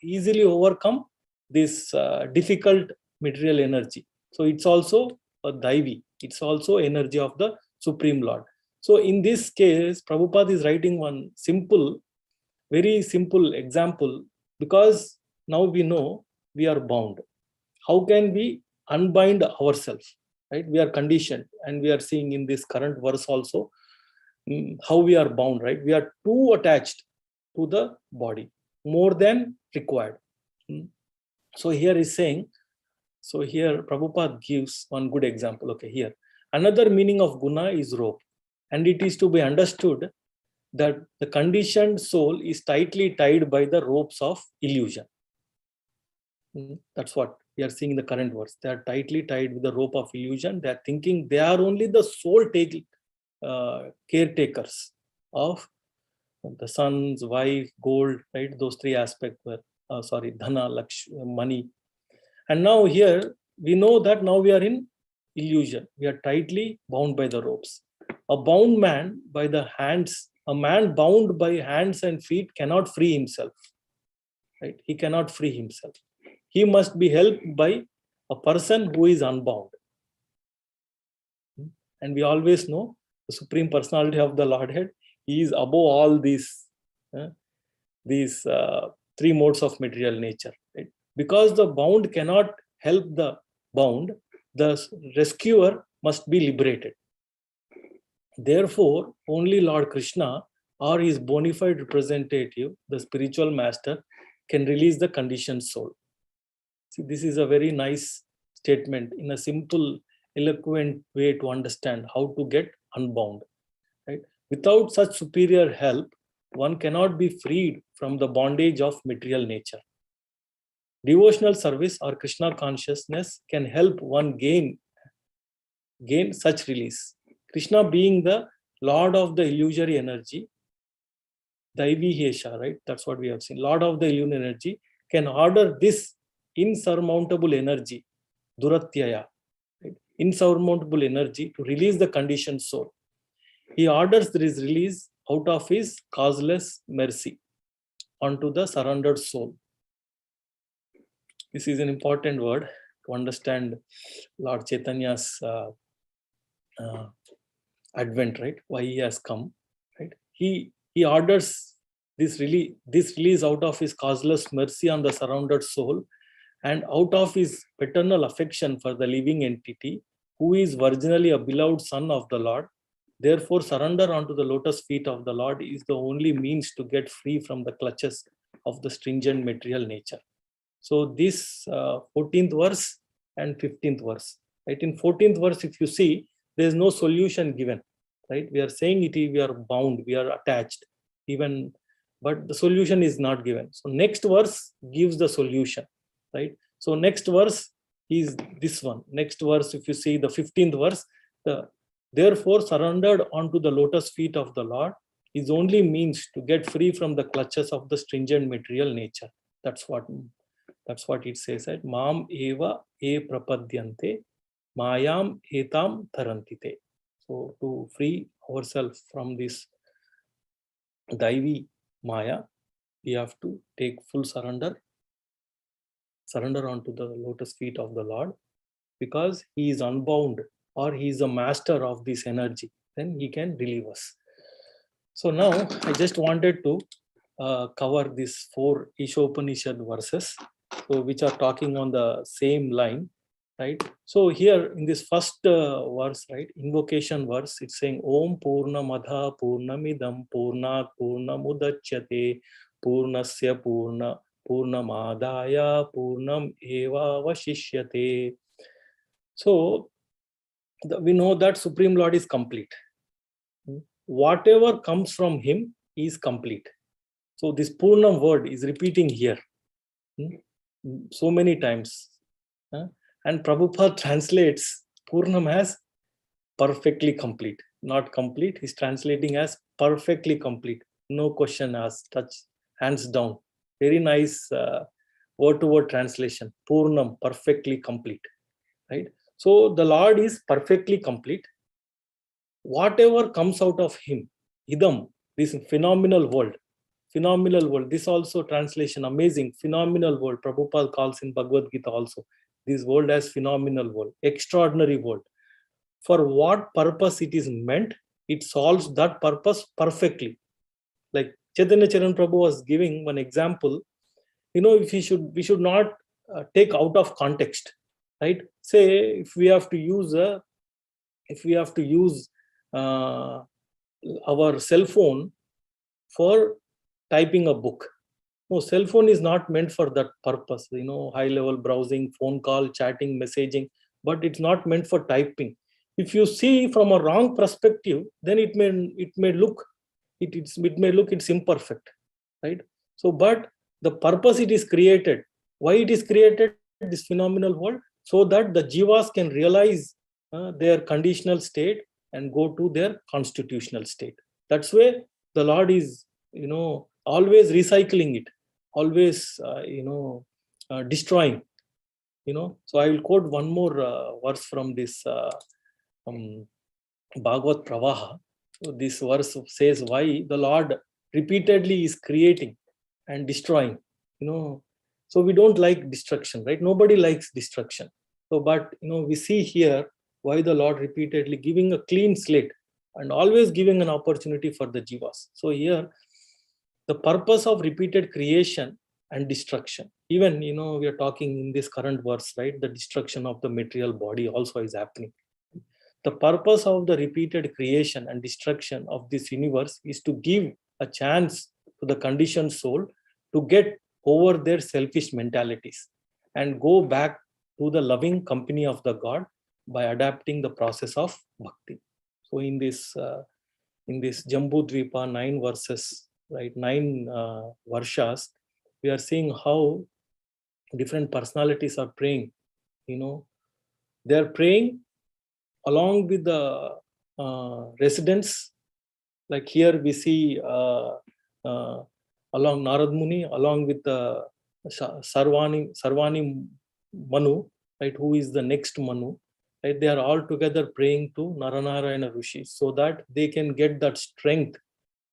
easily overcome this difficult material energy. So it's also a Daivi. It's also energy of the Supreme Lord. So in this case, Prabhupada is writing one simple, very simple example, because now we know we are bound. How can we unbind ourselves? Right? We are conditioned, and we are seeing in this current verse also how we are bound, right? We are too attached to the body, more than required. So here is saying, so here Prabhupada gives one good example. Okay, here. Another meaning of guna is rope. And it is to be understood that the conditioned soul is tightly tied by the ropes of illusion. That's what we are seeing in the current verse. They are tightly tied with the rope of illusion. They are thinking they are only the soul caretakers of the sons, wife, gold, right? Those 3 aspects were, dhana, money. And now here we know that now we are in illusion. We are tightly bound by the ropes. A bound man by the hands, a man bound by hands and feet cannot free himself. Right? He cannot free himself. He must be helped by a person who is unbound. And we always know the Supreme Personality of the Lordhead, he is above all these 3 modes of material nature. Right? Because the bound cannot help the bound, the rescuer must be liberated. Therefore, only Lord Krishna or his bona fide representative, the spiritual master, can release the conditioned soul. See, this is a very nice statement in a simple, eloquent way to understand how to get unbound. Right? Without such superior help, one cannot be freed from the bondage of material nature. Devotional service or Krishna consciousness can help one gain such release. Krishna being the Lord of the illusory energy, Daivi Hesha, right? That's what we have seen. Lord of the illusory energy can order this insurmountable energy, Duratyaya, right? Insurmountable energy to release the conditioned soul. He orders this release out of his causeless mercy onto the surrendered soul. This is an important word to understand Lord Chaitanya's advent, right? Why he has come, right? He orders this release out of his causeless mercy on the surrounded soul, and out of his paternal affection for the living entity, who is virginally a beloved son of the Lord. Therefore, surrender unto the lotus feet of the Lord is the only means to get free from the clutches of the stringent material nature. So this 14th verse and 15th verse, right? In 14th verse, if you see, there is no solution given, right? We are saying we are bound, we are attached, but the solution is not given. So next verse gives the solution, right? So next verse is this one. Next verse, if you see the 15th verse, therefore surrendered onto the lotus feet of the Lord is only means to get free from the clutches of the stringent material nature. That's what That's what it says, right? Mam eva e prapadyante mayam etam tarantite. So to free ourselves from this Daivi Maya, we have to take full surrender onto the lotus feet of the Lord, because he is unbound, or he is a master of this energy. Then he can relieve us. So now I just wanted to cover these 4 Ishopanishad verses, so which are talking on the same line, right? So here in this first verse, right, invocation verse, it's saying Om Purnamadha Purnamidam Purnat Purnamudachyate Purnasya Purnamadaya Purnam Eva Vashishyate. So we know that Supreme Lord is complete. Whatever comes from him is complete. So this Purnam word is repeating here so many times. And Prabhupada translates Purnam as perfectly complete. Not complete, he's translating as perfectly complete. No question asked, touch, hands down. Very nice word-to-word translation. Purnam, perfectly complete. Right? So the Lord is perfectly complete. Whatever comes out of him, idam, this phenomenal world, this also translation, amazing, phenomenal world. Prabhupada calls in Bhagavad Gita also, this world as phenomenal world, extraordinary world. For what purpose it is meant, it solves that purpose perfectly. Like Chaitanya Charan Prabhu was giving one example, if we should not take out of context, right? Say if we have to use our cell phone for typing a book. No, cell phone is not meant for that purpose, high level browsing, phone call, chatting, messaging, but it's not meant for typing. If you see from a wrong perspective, then it may look it's imperfect, right? So but the purpose it is created, why it is created, this phenomenal world, so that the jivas can realize their conditional state and go to their constitutional state. That's why the Lord is always recycling it, always destroying. So I will quote one more verse from this Bhagavat Pravaha. So this verse says why the Lord repeatedly is creating and destroying. So we don't like destruction, right? Nobody likes destruction. So but we see here why the Lord repeatedly giving a clean slate and always giving an opportunity for the jivas. So here the purpose of repeated creation and destruction, even we are talking in this current verse, right? The destruction of the material body also is happening. The purpose of the repeated creation and destruction of this universe is to give a chance to the conditioned soul to get over their selfish mentalities and go back to the loving company of the God by adapting the process of bhakti. So in this Jambudvipa 9 verses, right, 9 varshas, we are seeing how different personalities are praying. They are praying along with the residents. Like here we see along Narad Muni, along with the Sarvani Manu, right, who is the next Manu, right? They are all together praying to Naranarayana Rishi so that they can get that strength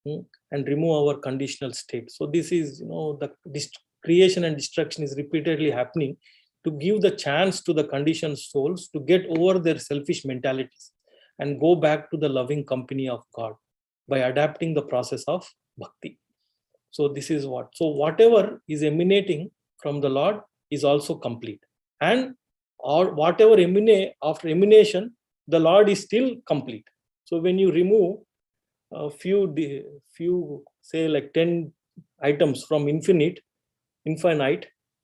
and remove our conditional state. So this is, this creation and destruction is repeatedly happening to give the chance to the conditioned souls to get over their selfish mentalities and go back to the loving company of God by adapting the process of bhakti. So this is what. So whatever is emanating from the Lord is also complete. And or whatever after emanation, the Lord is still complete. So when you remove a few say like 10 items from infinite,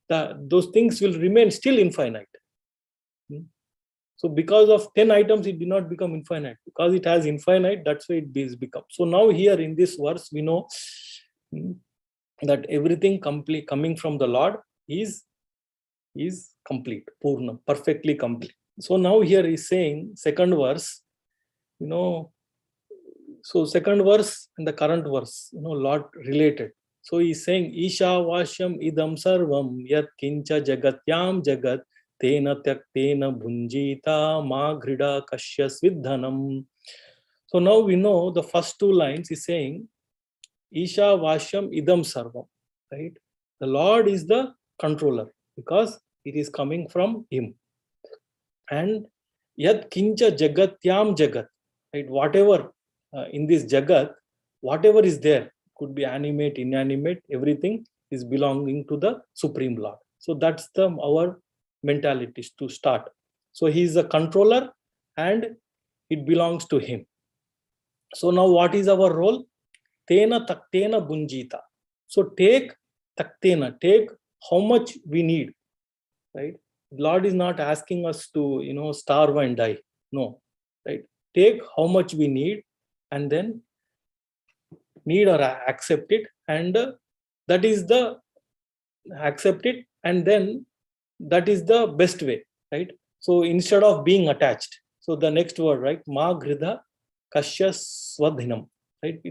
those things will remain still infinite. So because of 10 items, it did not become infinite. Because it has infinite, that's why it is become. So now here in this verse, we know that everything complete coming from the Lord is complete, Purna, perfectly complete. So now here is saying second verse, so second verse and the current verse, Lord related. So he's saying, Isha Vashyam idam sarvam yat kincha jagatyam jagat tena tyaktena bhunjita ma grida kashyas vidhanam. So now we know the first two lines is saying, Isha Vashyam idam sarvam, right? The Lord is the controller because it is coming from him. And yat kincha jagatyam jagat, right? Whatever in this jagat, whatever is there, could be animate, inanimate, everything is belonging to the Supreme Lord. So that's our mentality to start. So he is a controller and it belongs to him. So now what is our role? Tena taktena bunjita. So take taktena, take how much we need, right? Lord is not asking us to, starve and die. No, right? Take how much we need and then need or accept it, and that is the accept it, and then that is the best way, right? So instead of being attached, so the next word, right? Ma gridha kashya swadhinam, right?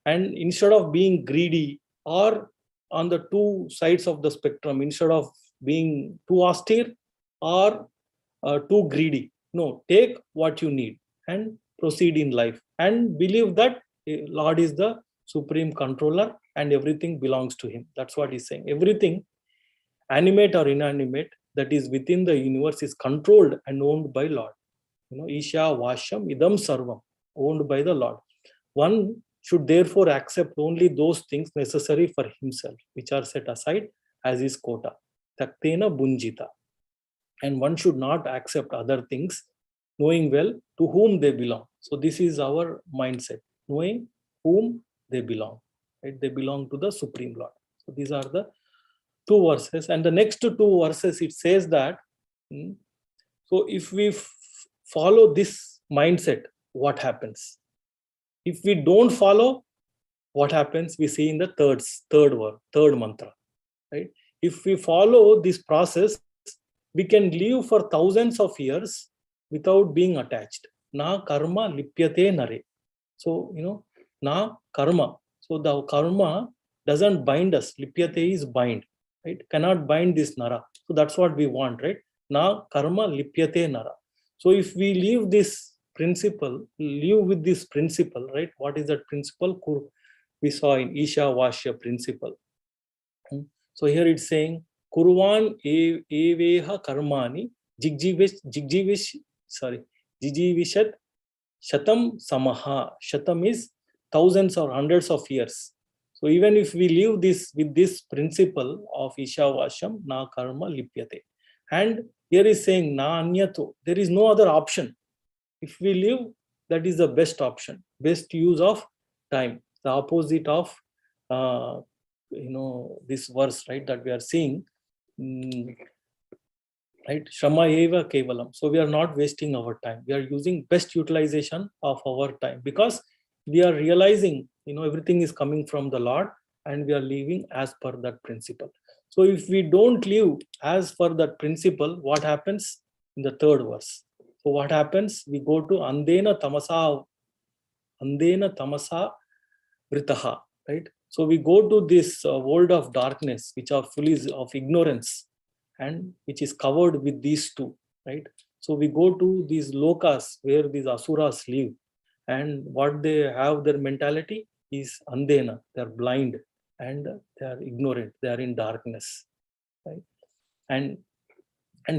And instead of being greedy or on the two sides of the spectrum, instead of being too austere or too greedy, no, take what you need and proceed in life and believe that Lord is the supreme controller and everything belongs to him. That's what he's saying. Everything, animate or inanimate, that is within the universe is controlled and owned by Lord. Isha Vashyam idam sarvam, owned by the Lord. One should therefore accept only those things necessary for himself, which are set aside as his quota. Taktena bunjita. And one should not accept other things, knowing well to whom they belong. So this is our mindset, knowing whom they belong. Right? They belong to the Supreme Lord. So these are the two verses. And the next two verses, it says that, so if we follow this mindset, what happens? If we don't follow, what happens? We see in the third mantra. Right? If we follow this process, we can live for thousands of years without being attached. Na karma lipyate nare. So, na karma. So the karma doesn't bind us. Lipyate is bind. Right? Cannot bind this nara. So that's what we want, right? Na karma lipyate nara. So if we live this principle, live with this principle, right? What is that principle? We saw in Isha Vashya principle. So here it's saying, Kurvan eveha karmani jigjivishat shatam samaha. Shatam is thousands or hundreds of years. So even if we live this with this principle of Isha Vasham, na karma lipyate. And here is saying, na anyato, there is no other option. If we live, that is the best option, best use of time. The opposite of this verse, right, that we are seeing, right? Shrama eva kevalam. So we are not wasting our time. We are using best utilization of our time because we are realizing, everything is coming from the Lord and we are living as per that principle. So if we don't live as per that principle, what happens in the third verse? So what happens? We go to andena tamasa vritaha, right? So we go to this world of darkness, which are full of ignorance and which is covered with these two, right? So we go to these lokas where these asuras live, and what they have, their mentality is andena, they are blind and they are ignorant, they are in darkness, right? And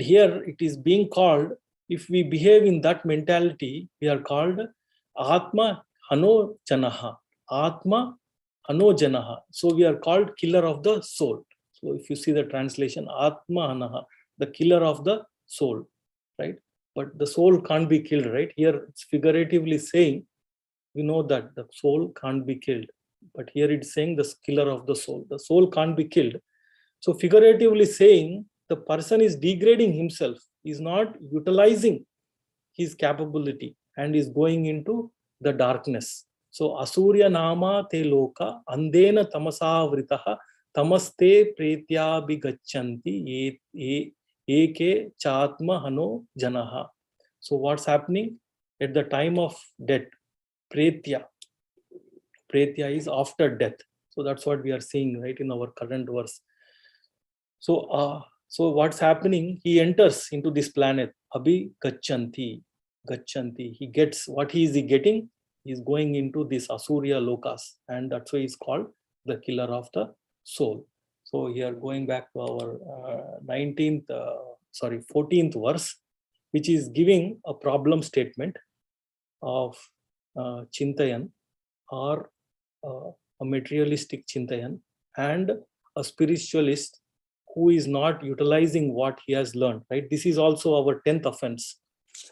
here it is being called, if we behave in that mentality, we are called Atma Hano Janaha. Atma Hano Janaha. So we are called killer of the soul. So if you see the translation, Atma Hanaha, the killer of the soul, right? But the soul can't be killed, right? Here it's figuratively saying, we know that the soul can't be killed. But here it's saying the killer of the soul. The soul can't be killed. So figuratively saying, the person is degrading himself, is not utilizing his capability and is going into the darkness. So asurya nama te loka andena tamasa vritaha tamaste pretya bigachanti eke chatma hano janaha. So what's happening at the time of death? Pretya is after death. So that's what we are seeing right in our current verse. So what's happening? He enters into this planet. Abhi gachanti. He gets what he is getting. He's going into this Asurya Lokas, and that's why he's called the killer of the soul. So here, going back to our 14th verse, which is giving a problem statement of Chintayan, or a materialistic Chintayan, and a spiritualist who is not utilizing what he has learned, right? This is also our 10th offense.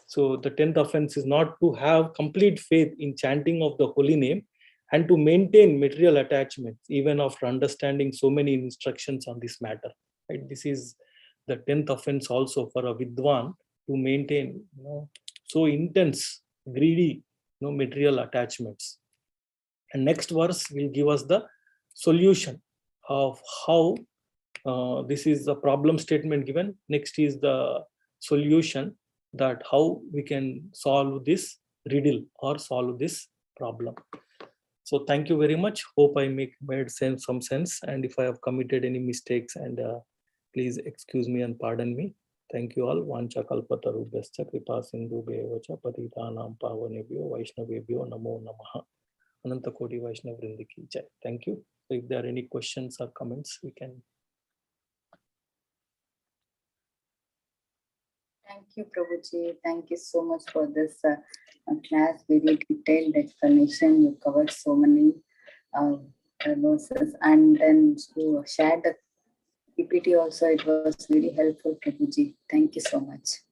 So the 10th offense is not to have complete faith in chanting of the holy name and to maintain material attachments, even after understanding so many instructions on this matter, right? This is the 10th offense also for a Vidwan, to maintain, so intense, greedy, material attachments. And next verse will give us the solution of how this is the problem statement given. Next is the solution, that how we can solve this riddle or solve this problem. So thank you very much. Hope I made some sense. And if I have committed any mistakes, and please excuse me and pardon me. Thank you all. Vancha kalpatarubhyascha kripa sindhubhyevacha patitanam pavanebhyo vaishnavebhyo namo namaha. Ananta Koti Vaishnav Vrindi ki jai. Thank you. So if there are any questions or comments, we can. Thank you, Prabhuji. Thank you so much for this class, very detailed explanation. You covered so many verses, and then you shared the PPT also. It was very helpful, Prabhuji. Thank you so much.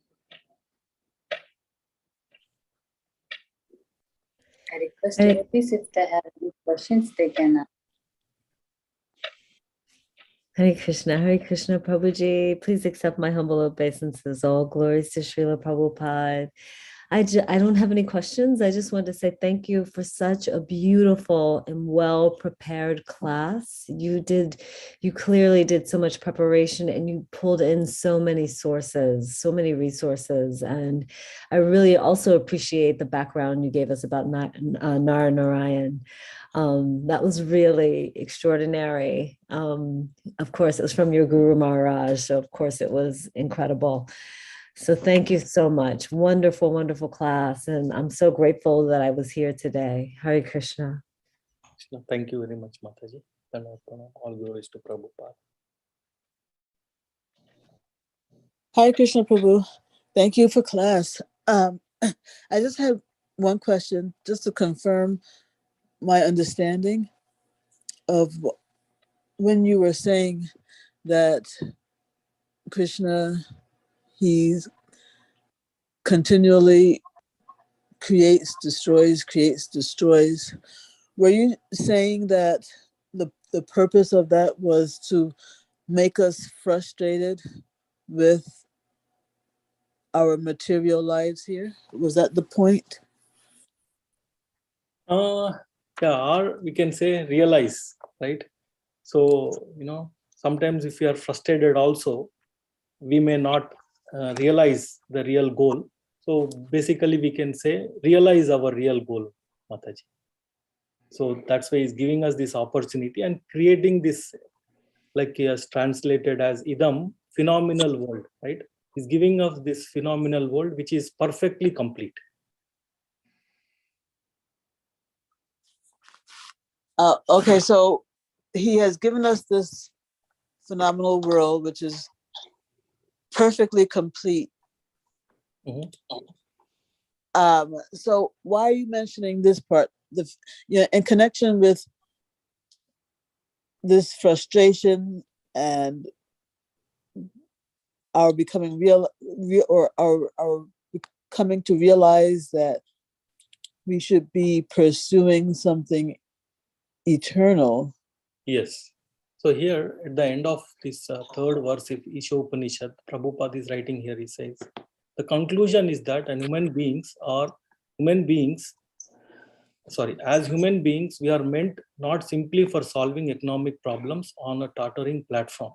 I request devotees, if they have any questions, they can ask. Hare Krishna, Prabhuji. Please accept my humble obeisances. All glories to Srila Prabhupada. I don't have any questions. I just want to say thank you for such a beautiful and well-prepared class. You clearly did so much preparation, and you pulled in so many sources, so many resources. And I really also appreciate the background you gave us about Narayan. That was really extraordinary. Of course, it was from your Guru Maharaj, so of course it was incredible. So thank you so much. Wonderful, wonderful class. And I'm so grateful that I was here today. Hare Krishna. Thank you very much, Mataji. All glories to Prabhupada. Hare Krishna, Prabhu. Thank you for class. I just have one question, just to confirm my understanding of when you were saying that Krishna, he's continually creates, destroys. Were you saying that the purpose of that was to make us frustrated with our material lives here? Was that the point? Yeah, or we can say realize, right? So, sometimes if we are frustrated also, we may not realize the real goal. So basically we can say realize our real goal, Mataji. So that's why he's giving us this opportunity and creating this, like he has translated as idam, phenomenal world, right? He's giving us this phenomenal world which is perfectly complete. Okay, so he has given us this phenomenal world which is perfectly complete. Mm-hmm. So why are you mentioning this part? In connection with this frustration and our becoming our coming to realize that we should be pursuing something eternal. Yes. So here at the end of this third verse of Isha Upanishad, Prabhupada is writing here, he says, the conclusion is that as human beings, we are meant not simply for solving economic problems on a tottering platform,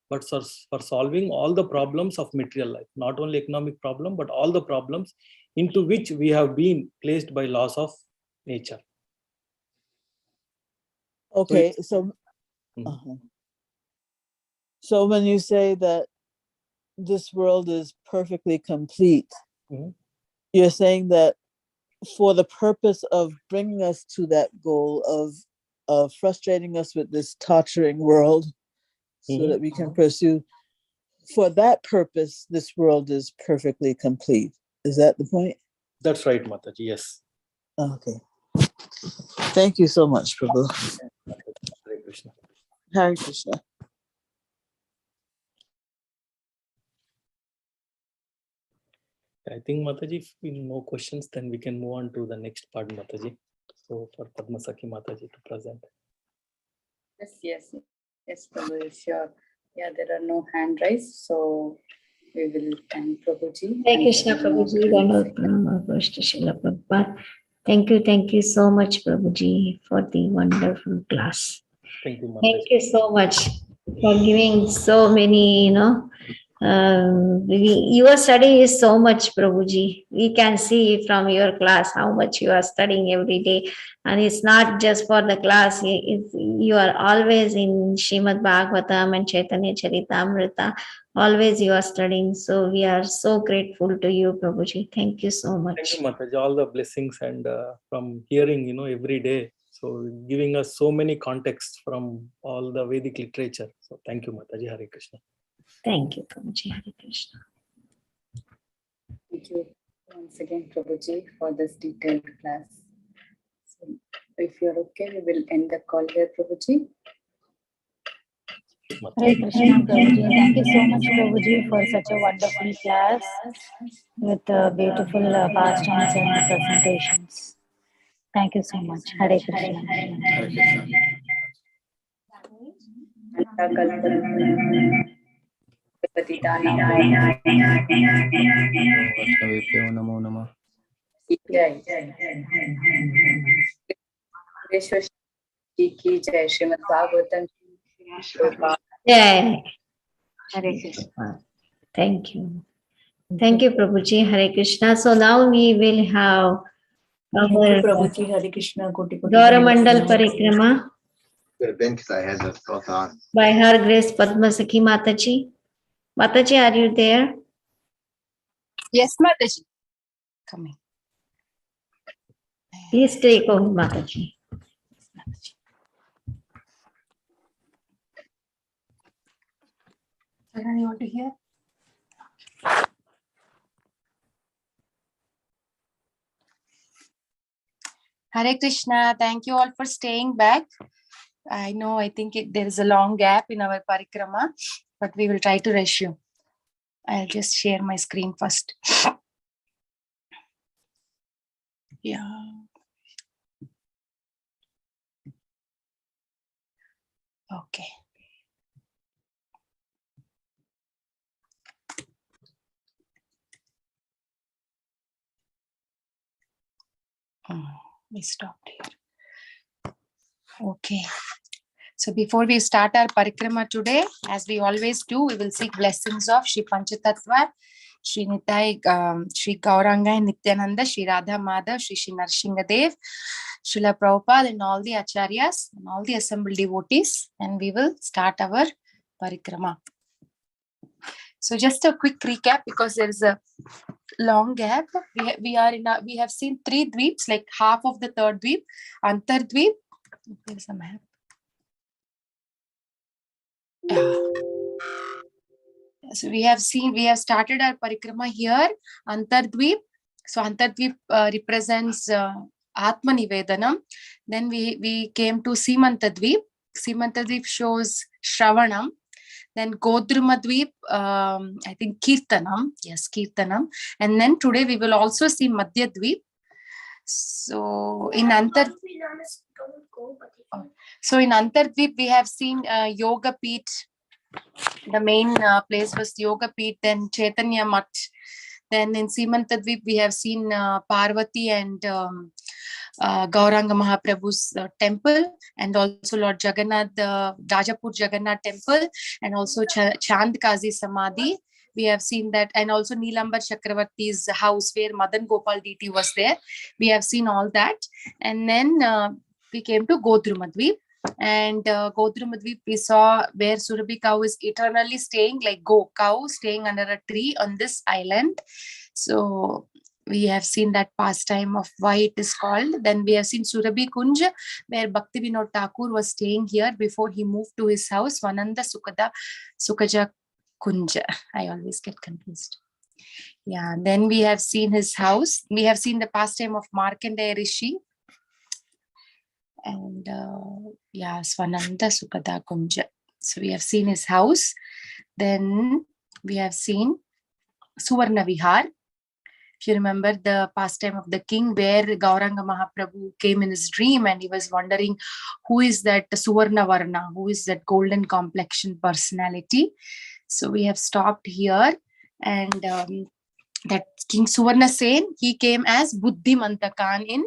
but for solving all the problems of material life, not only economic problem, but all the problems into which we have been placed by laws of nature. Okay, so so when you say that this world is perfectly complete, you're saying that for the purpose of bringing us to that goal of frustrating us with this torturing world, so that we can pursue, for that purpose, this world is perfectly complete. Is that the point? That's right, Mataji. Yes. Okay. Thank you so much, Prabhu. Hare Krishna. Hare Krishna. I think, Mataji, if no questions, then we can move on to the next part, Mataji. So for Padmasakhi Mataji to present. Yes, Prabhu, sure. Yeah, there are no hand raised, so we will thank Prabhuji. Hare Krishna, Prabhuji. Dandavad Pranam, Gosht Srila Prabhupada. Thank you so much, Prabhuji, for the wonderful class. Thank you, Mataji. Thank you so much for giving so many, your study is so much, Prabhuji. We can see from your class how much you are studying every day. And it's not just for the class. You are always in Srimad Bhagavatam and Chaitanya Charitamrita. Always you are studying. So we are so grateful to you, Prabhuji. Thank you so much. Thank you, Mataji. All the blessings and from hearing, every day. So giving us so many contexts from all the Vedic literature. So thank you, Mataji. Hare Krishna. Thank you, Prabhuji. Hare Krishna. Thank you once again, Prabhuji, for this detailed class. So if you're okay, we will end the call here, Prabhuji. Hare Krishna, Prabhuji. Thank you so much, Prabhuji, for such a wonderful class with beautiful pastimes and presentations. Thank you so much. Hare Krishna. Hare Krishna. Vaishnavebhyo namo namah. Sureswar Shyam Prabhu. Jai. Hare Krishna. Thank you. Thank you, Prabhuji. Hare Krishna. So now we will have our Prabhuji. Hare Krishna. Koti Gaura Mandal Parikrama by Her Grace Padmasakhi Mataji. Mataji, are you there? Yes, Mataji. Coming. Please take over, Mataji. You want to hear? Hare Krishna. Thank you all for staying back. I know, I think there is a long gap in our parikrama, but we will try to resume. I'll just share my screen first. Yeah. Okay. We stopped here. Okay. So before we start our parikrama today, as we always do, we will seek blessings of Shri Panchatattva, Shri Nitai, Shri Gauranga and Nityananda, Shri Radha Madhav, Shri Narsinghadev, Srila Prabhupada and all the acharyas and all the assembled devotees, and we will start our parikrama. So just a quick recap, because there is a long gap. We have seen 3 dweeps, like half of the 3rd dweep, Antardweep. There's a map. So we have started our parikrama here, Antardweep. So Antardweep represents Atma Nivedanam. Then we came to Simantadweep. Simantadweep shows Shravanam. Then Godrumadweep, I think Kirtanam. Yes, Kirtanam. And then today we will also see Madhyadweep. So in Antardweep, we have seen Yoga Peeth. The main place was Yoga Peeth, then Chaitanya Mat. Then in Simantadweep, we have seen Parvati and Gauranga Mahaprabhu's temple, and also Lord Jagannath, the Rajapur Jagannath temple, and also Chandkazi Samadhi. We have seen that, and also Neelambar Chakravarti's house where Madan Gopal deity was there. We have seen all that. And then we came to Godrumadweep. And Godrumadvip, we saw where Surabhi cow is eternally staying, like cow staying under a tree on this island. So we have seen that pastime of why it is called. Then we have seen Surabhi Kunj, where Bhakti Vinod Thakur was staying here before he moved to his house, Vananda Sukaja Kunja. I always get confused. Yeah, then we have seen his house. We have seen the pastime of Markandeya Rishi. And Swananda Sukada Kunja. So we have seen his house. Then we have seen Suvarna Vihar. If you remember the pastime of the king, where Gauranga Mahaprabhu came in his dream and he was wondering who is that Suvarna Varna, who is that golden complexion personality. So we have stopped here, and that King Suvarna Sen, he came as Buddhimantakan in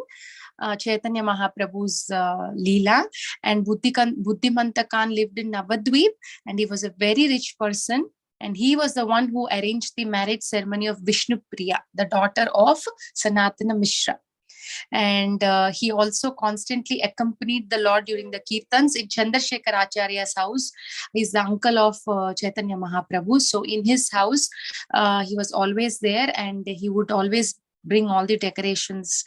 Chaitanya Mahaprabhu's Leela, and Buddhimantakan lived in Navadvip, and he was a very rich person, and he was the one who arranged the marriage ceremony of Vishnu Priya, the daughter of Sanatana Mishra. And he also constantly accompanied the Lord during the kirtans in Chandrasekhar Acharya's house. He's the uncle of Chaitanya Mahaprabhu. So in his house, he was always there, and he would always bring all the decorations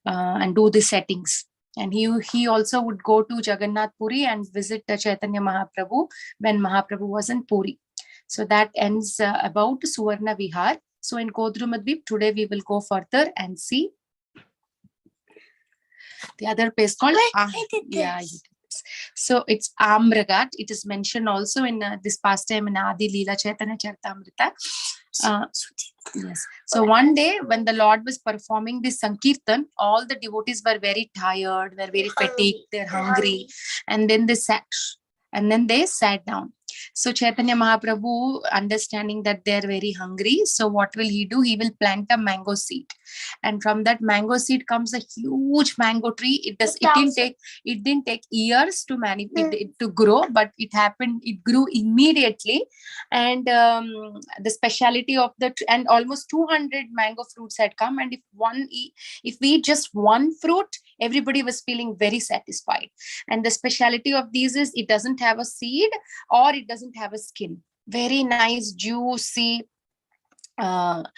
and do the settings. And he also would go to Jagannath Puri and visit Chaitanya Mahaprabhu when Mahaprabhu was in Puri. So that ends about Suvarna Vihar. So in Kodrumadvip, today we will go further and see the other place called So it's Amragat. It is mentioned also in this pastime in Adi Leela Chaitanya Charitamrita. Yes. So one day when the Lord was performing this Sankirtan, all the devotees were very tired, were very fatigued, they're hungry, and then they sat down. So Chaitanya Mahaprabhu, understanding that they're very hungry, so what will he do? He will plant a mango seed, and from that mango seed comes a huge mango tree. It didn't take years to grow, but it grew immediately. And the speciality of and almost 200 mango fruits had come, and if we eat just one fruit, everybody was feeling very satisfied. And the speciality of these is it doesn't have a seed or it doesn't have a skin. Very nice, juicy, background.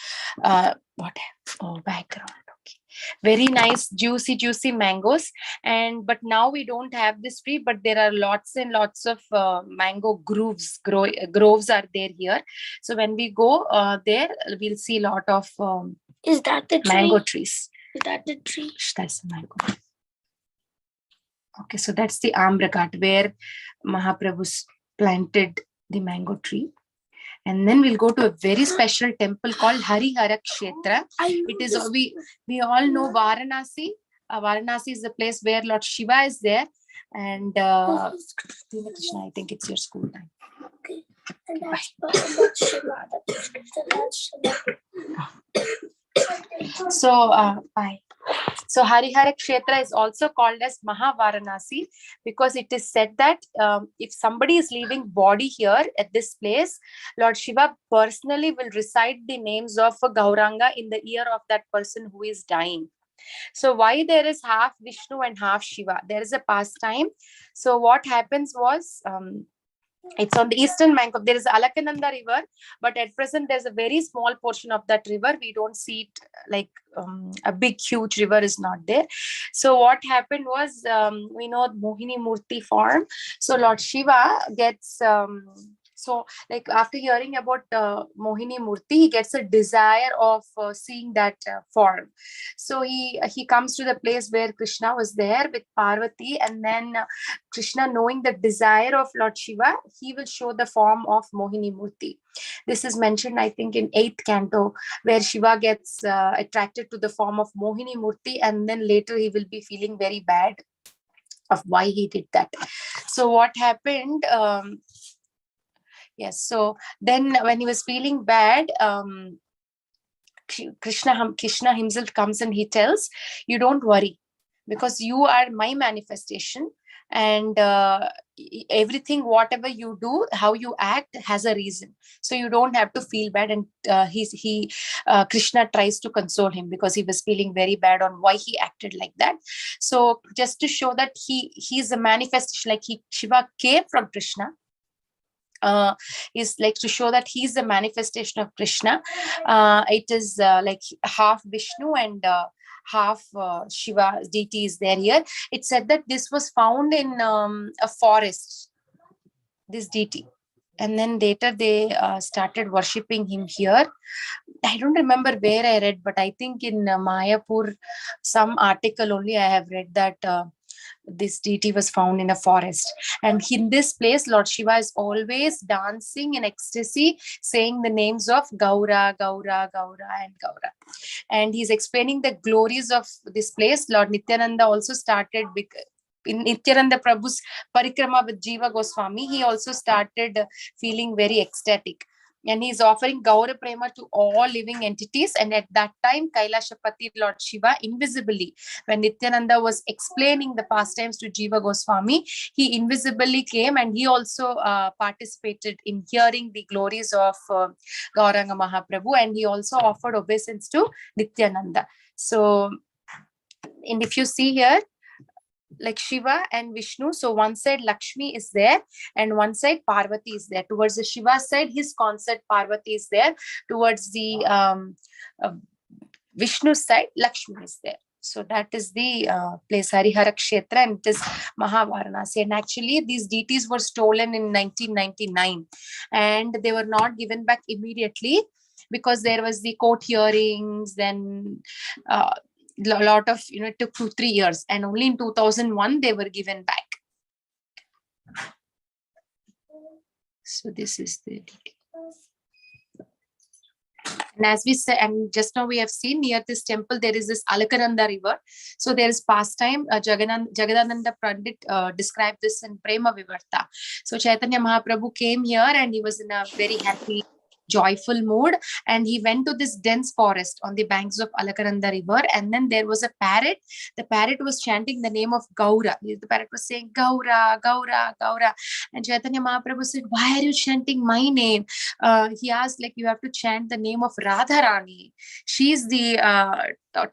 Okay. Very nice, juicy mangoes. But now we don't have this tree, but there are lots and lots of mango groves are there here. So when we go there, we'll see a lot of is that the tree? Mango trees. Is that the tree? That's the mango. Okay, so that's the Amragat where Mahaprabhu planted the mango tree. And then we'll go to a very special temple called Harihara Kshetra. It is we all know Varanasi. Varanasi is the place where Lord Shiva is there. And Krishna, I think it's your school time. Okay. And that's Shiva. So bye. So Harihara Kshetra is also called as Mahavaranasi because it is said that if somebody is leaving body here at this place, Lord Shiva personally will recite the names of Gauranga in the ear of that person who is dying. So why there is half Vishnu and half Shiva? There is a pastime. So what happens was, it's on the eastern bank of, there is Alakananda river, but at present there's a very small portion of that river. We don't see it like a big huge river is not there. So what happened was, we know Mohini Murti form. So Lord Shiva gets so like after hearing about Mohini Murti, he gets a desire of seeing that form. So he comes to the place where Krishna was there with Parvati, and then Krishna, knowing the desire of Lord Shiva, he will show the form of Mohini Murti. This is mentioned, I think, in 8th canto, where Shiva gets attracted to the form of Mohini Murti, and then later he will be feeling very bad of why he did that. So what happened? Yes, so then when he was feeling bad, Krishna himself comes and he tells, you don't worry, because you are my manifestation, and everything, whatever you do, how you act has a reason. So you don't have to feel bad. And Krishna tries to console him because he was feeling very bad on why he acted like that. So just to show that he's a manifestation, like Shiva came from Krishna, is like to show that he's the manifestation of Krishna. It is like half Vishnu and half Shiva deity is there here. It said that this was found in a forest, this deity, and then later they started worshipping him here. I don't remember where I read, but I think in Mayapur, some article only I have read that this deity was found in a forest. And in this place, Lord Shiva is always dancing in ecstasy, saying the names of Gaura, Gaura, Gaura, and Gaura. And he's explaining the glories of this place. Lord Nityananda also started in Nityananda Prabhu's Parikrama with Jiva Goswami. He also started feeling very ecstatic. And he's offering Gaura Prema to all living entities. And at that time, Kailashapati Lord Shiva, invisibly, when Nityananda was explaining the pastimes to Jiva Goswami, he invisibly came and he also participated in hearing the glories of Gauranga Mahaprabhu. And he also offered obeisance to Nityananda. So, and if you see here, like Shiva and Vishnu, so one side Lakshmi is there and one side Parvati is there. Towards the Shiva side, his consort Parvati is there. Towards the Vishnu side, Lakshmi is there. So that is the place Harihara Kshetra, and it is Mahavaranasi. And actually these deities were stolen in 1999 and they were not given back immediately because there was the court hearings, then lot of, it took 2-3 years, and only in 2001 they were given back. So this is the detail. And as we said, and just now we have seen near this temple there is this Alakananda river. So there is pastime. Jagadananda Pandit described this in Prema Vivarta. So Chaitanya Mahaprabhu came here and he was in a very happy, joyful mood, and he went to this dense forest on the banks of Alakananda river, and then there was a parrot. The parrot was chanting the name of Gaura. The parrot was saying Gaura, Gaura, Gaura, and Chaitanya Mahaprabhu said, why are you chanting my name? He asked, like, you have to chant the name of Radharani. She's the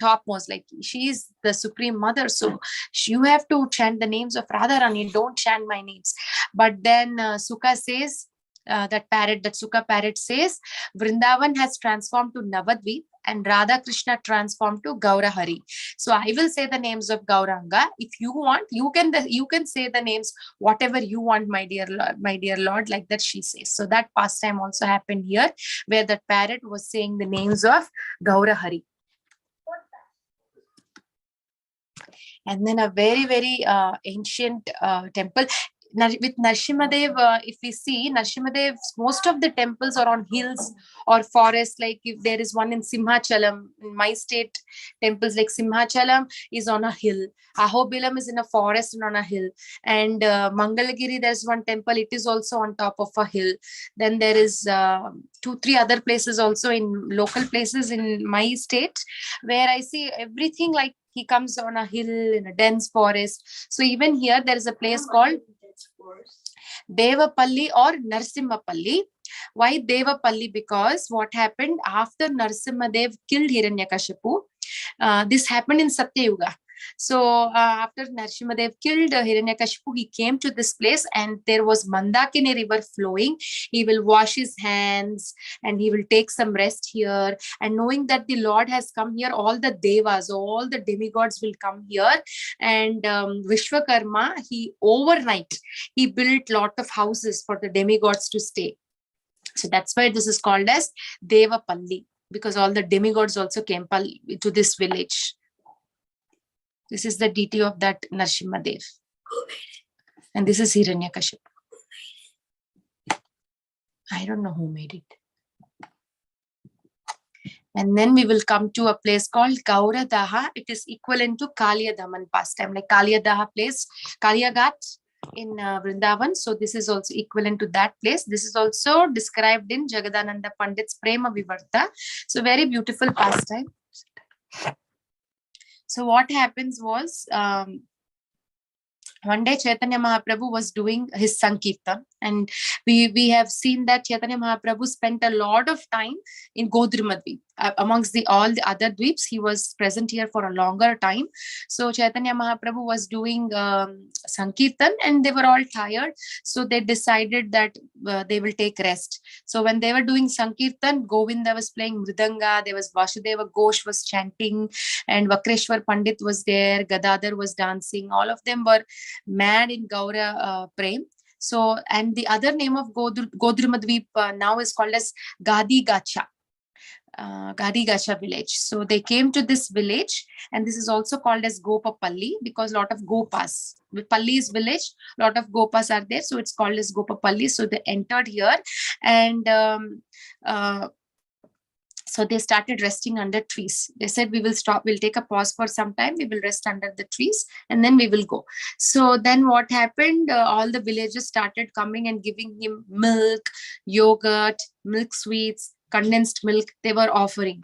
topmost, like she is the supreme mother, so you have to chant the names of Radharani, don't chant my names. But then Sukha says, that Sukha parrot says, Vrindavan has transformed to Navadvip and Radha Krishna transformed to Gaurahari. So I will say the names of Gauranga. If you want, you can say the names whatever you want, my dear Lord, like that she says. So that pastime also happened here, where that parrot was saying the names of Gaurahari. And then a very, very ancient temple. With Narasimhadev, if we see Narasimhadev, most of the temples are on hills or forests. Like if there is one in Simhachalam, in my state, temples like Simhachalam is on a hill. Ahobilam is in a forest and on a hill. And Mangalagiri, there's one temple, it is also on top of a hill. Then there is 2-3 other places also in local places in my state, where I see everything like he comes on a hill in a dense forest. So even here there is a place called Devapalli or Narsimhapalli. Why Devapalli? Because what happened after Narasimhadev killed Hiranyakashipu, this happened in Satyayuga. So after Narasimhadev killed Hiranyakashipu, he came to this place and there was Mandakini river flowing. He will wash his hands and he will take some rest here. And knowing that the Lord has come here, all the devas, all the demigods will come here. And Vishwakarma, overnight, he built lot of houses for the demigods to stay. So that's why this is called as Devapalli, because all the demigods also came to this village. This is the deity of that Narasimhadev. And this is Hiranyakashipu. I don't know who made it. And then we will come to a place called Gauradaha. It is equivalent to Kaliyadaman pastime, like Kaliyadaha place, Kaliyagat in Vrindavan. So this is also equivalent to that place. This is also described in Jagadananda Pandit's Prema Vivarta. So very beautiful pastime. So what happens was, one day Chaitanya Mahaprabhu was doing his Sankirtan, and we have seen that Chaitanya Mahaprabhu spent a lot of time in Godrimadvip. Amongst all the other dweeps, he was present here for a longer time. So Chaitanya Mahaprabhu was doing Sankirtan, and they were all tired. So they decided that they will take rest. So when they were doing Sankirtan, Govinda was playing Mridanga, there was Vasudeva Ghosh was chanting, and Vakreshwar Pandit was there, Gadadhar was dancing. All of them were mad in Gaura Prem. So, and the other name of Godrimadvip now is called as Gadi Gacha. Gadi Gacha village. So they came to this village, and this is also called as Gopapalli because a lot of Gopas. Palli is village, a lot of Gopas are there, so it's called as Gopapalli. So they entered here, and so they started resting under trees. They said, we will stop, we'll take a pause for some time, we will rest under the trees, and then we will go. So then what happened? All the villagers started coming and giving him milk, yogurt, milk sweets, condensed milk they were offering.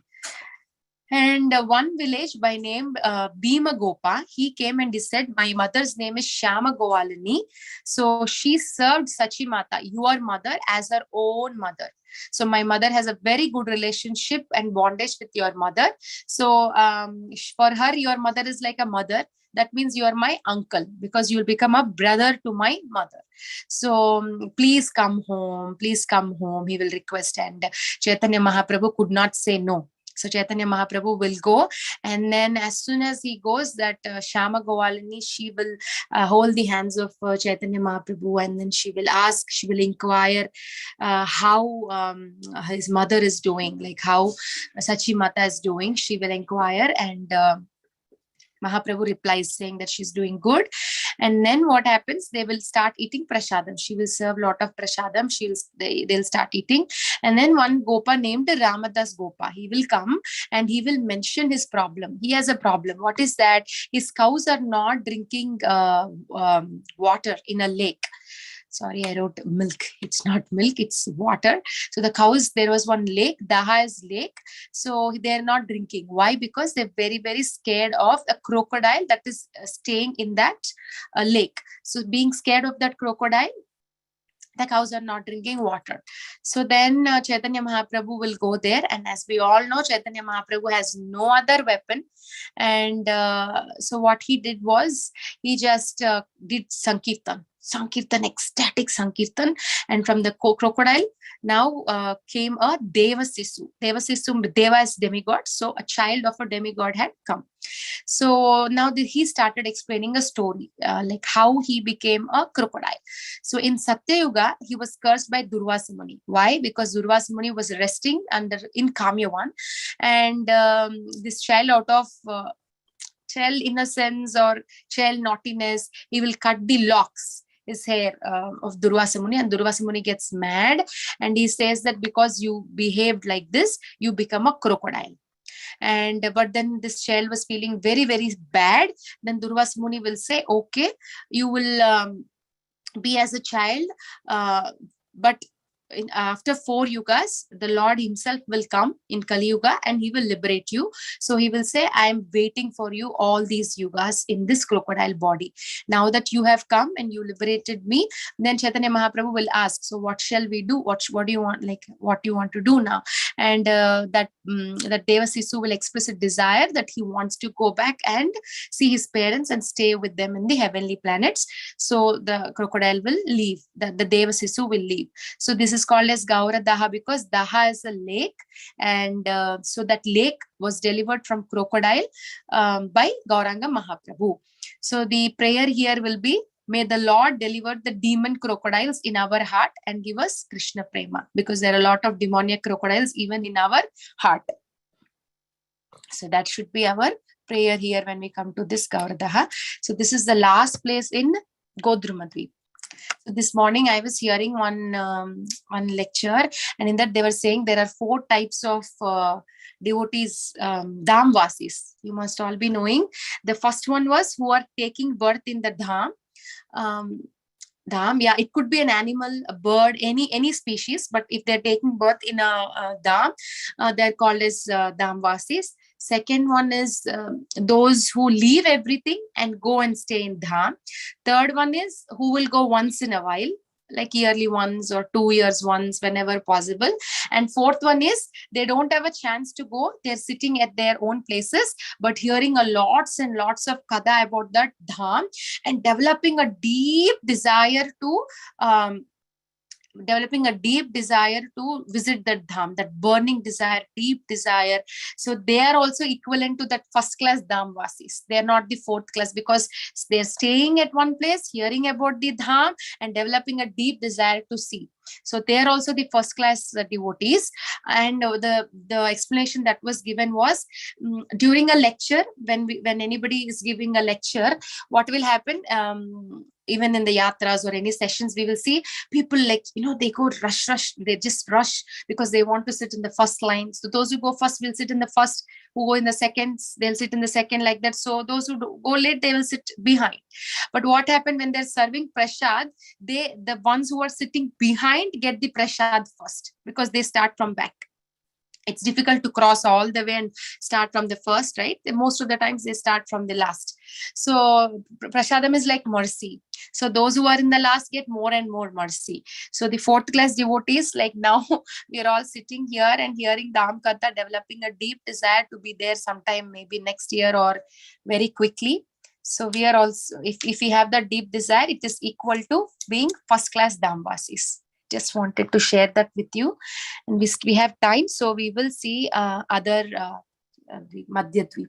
And one village by name Bhima Gopa, he came and he said, my mother's name is Shyama Goalini. So she served Sachi Mata, your mother, as her own mother. So my mother has a very good relationship and bondage with your mother. So for her, your mother is like a mother. That means you are my uncle because you will become a brother to my mother. So please come home, he will request. And Chaitanya Mahaprabhu could not say no. So Chaitanya Mahaprabhu will go, and then as soon as he goes, that Shyama Goalini, she will hold the hands of Chaitanya Mahaprabhu, and then she will ask, she will inquire how his mother is doing, like how Sachi Mata is doing. She will inquire, and Mahaprabhu replies saying that she's doing good. And then what happens? They will start eating prasadam. She will serve a lot of prasadam. They'll start eating. And then one Gopa named Ramadas Gopa, he will come and he will mention his problem. He has a problem. What is that? His cows are not drinking water in a lake. Sorry, I wrote milk. It's not milk, it's water. So the cows, there was one lake, Daha's lake. So they're not drinking. Why? Because they're very, very scared of a crocodile that is staying in that lake. So being scared of that crocodile, the cows are not drinking water. So then Chaitanya Mahaprabhu will go there. And as we all know, Chaitanya Mahaprabhu has no other weapon. And so what he did was, he just did Sankirtan, ecstatic Sankirtan. And from the crocodile, now came a Deva Sisu. Deva Sisu, Deva is demigod. So a child of a demigod had come. So now he started explaining a story, like how he became a crocodile. So in Satya Yuga, he was cursed by Durvasa Muni. Why? Because Durvasa Muni was resting in Kamyavan, and this child, out of child innocence or child naughtiness, he will cut the locks, his hair of Durvasa Muni, and Durvasa Muni gets mad, and he says that because you behaved like this, you become a crocodile. And but then this child was feeling very, very bad. Then Durvasa Muni will say, okay, you will be as a child, but after 4 yugas, the Lord himself will come in Kali Yuga and he will liberate you. So he will say, I am waiting for you all these yugas in this crocodile body. Now that you have come and you liberated me, then Chaitanya Mahaprabhu will ask, so what shall we do? What do you want? Like, what do you want to do now? And that Deva Sisu will express a desire that he wants to go back and see his parents and stay with them in the heavenly planets. So the crocodile will leave, the Deva Sisu will leave. So this is called as Gaura Daha because Daha is a lake, and so that lake was delivered from crocodile by Gauranga Mahaprabhu. So the prayer here will be, may the Lord deliver the demon crocodiles in our heart and give us Krishna Prema, because there are a lot of demoniac crocodiles even in our heart. So that should be our prayer here when we come to this Gaura Daha. So this is the last place in Godrumadvip. So this morning I was hearing one lecture, and in that they were saying there are 4 types of devotees, Dhamvasis. You must all be knowing. The first one was who are taking birth in the Dham. Dham, yeah, it could be an animal, a bird, any species, but if they're taking birth in a Dham, they're called as Dhamvasis. Second one is those who leave everything and go and stay in Dham. Third one is who will go once in a while, like yearly once or 2 years once, whenever possible. And fourth one is they don't have a chance to go. They're sitting at their own places, but hearing a lots and lots of katha about that Dham and developing a deep desire to visit that dham, that burning desire, deep desire. So they are also equivalent to that first class dham vasis. They are not the fourth class, because they're staying at one place, hearing about the dham and developing a deep desire to see. So they are also the first class devotees. And the explanation that was given was during a lecture, when anybody is giving a lecture, what will happen, even in the yatras or any sessions, we will see people like, they go rush, they just rush because they want to sit in the first line. So those who go first will sit in the first, who go in the second, they'll sit in the second, like that. So those who go late, they will sit behind. But what happened when they're serving prasad, the ones who are sitting behind get the prasad first, because they start from back. It's difficult to cross all the way and start from the first, right? Most of the times they start from the last. So prasadam is like mercy. So those who are in the last get more and more mercy. So the fourth class devotees, like now, we are all sitting here and hearing Dham Katha, developing a deep desire to be there sometime, maybe next year or very quickly. So we are also, if we have that deep desire, it is equal to being first class Dhamvasis. Just wanted to share that with you. And we have time, so we will see other the Madhyadvip.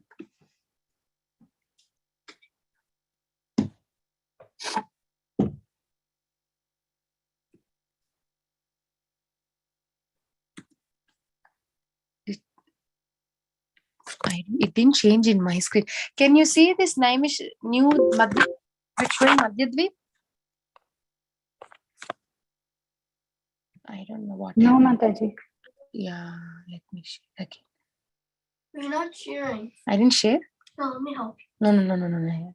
It didn't change in my screen. Can you see this new Madhyadvip? It's showing Madhyadvip? I don't know what. No, Mataji. Yeah, let me share again. You're not sharing. I didn't share? No, let me help you. No.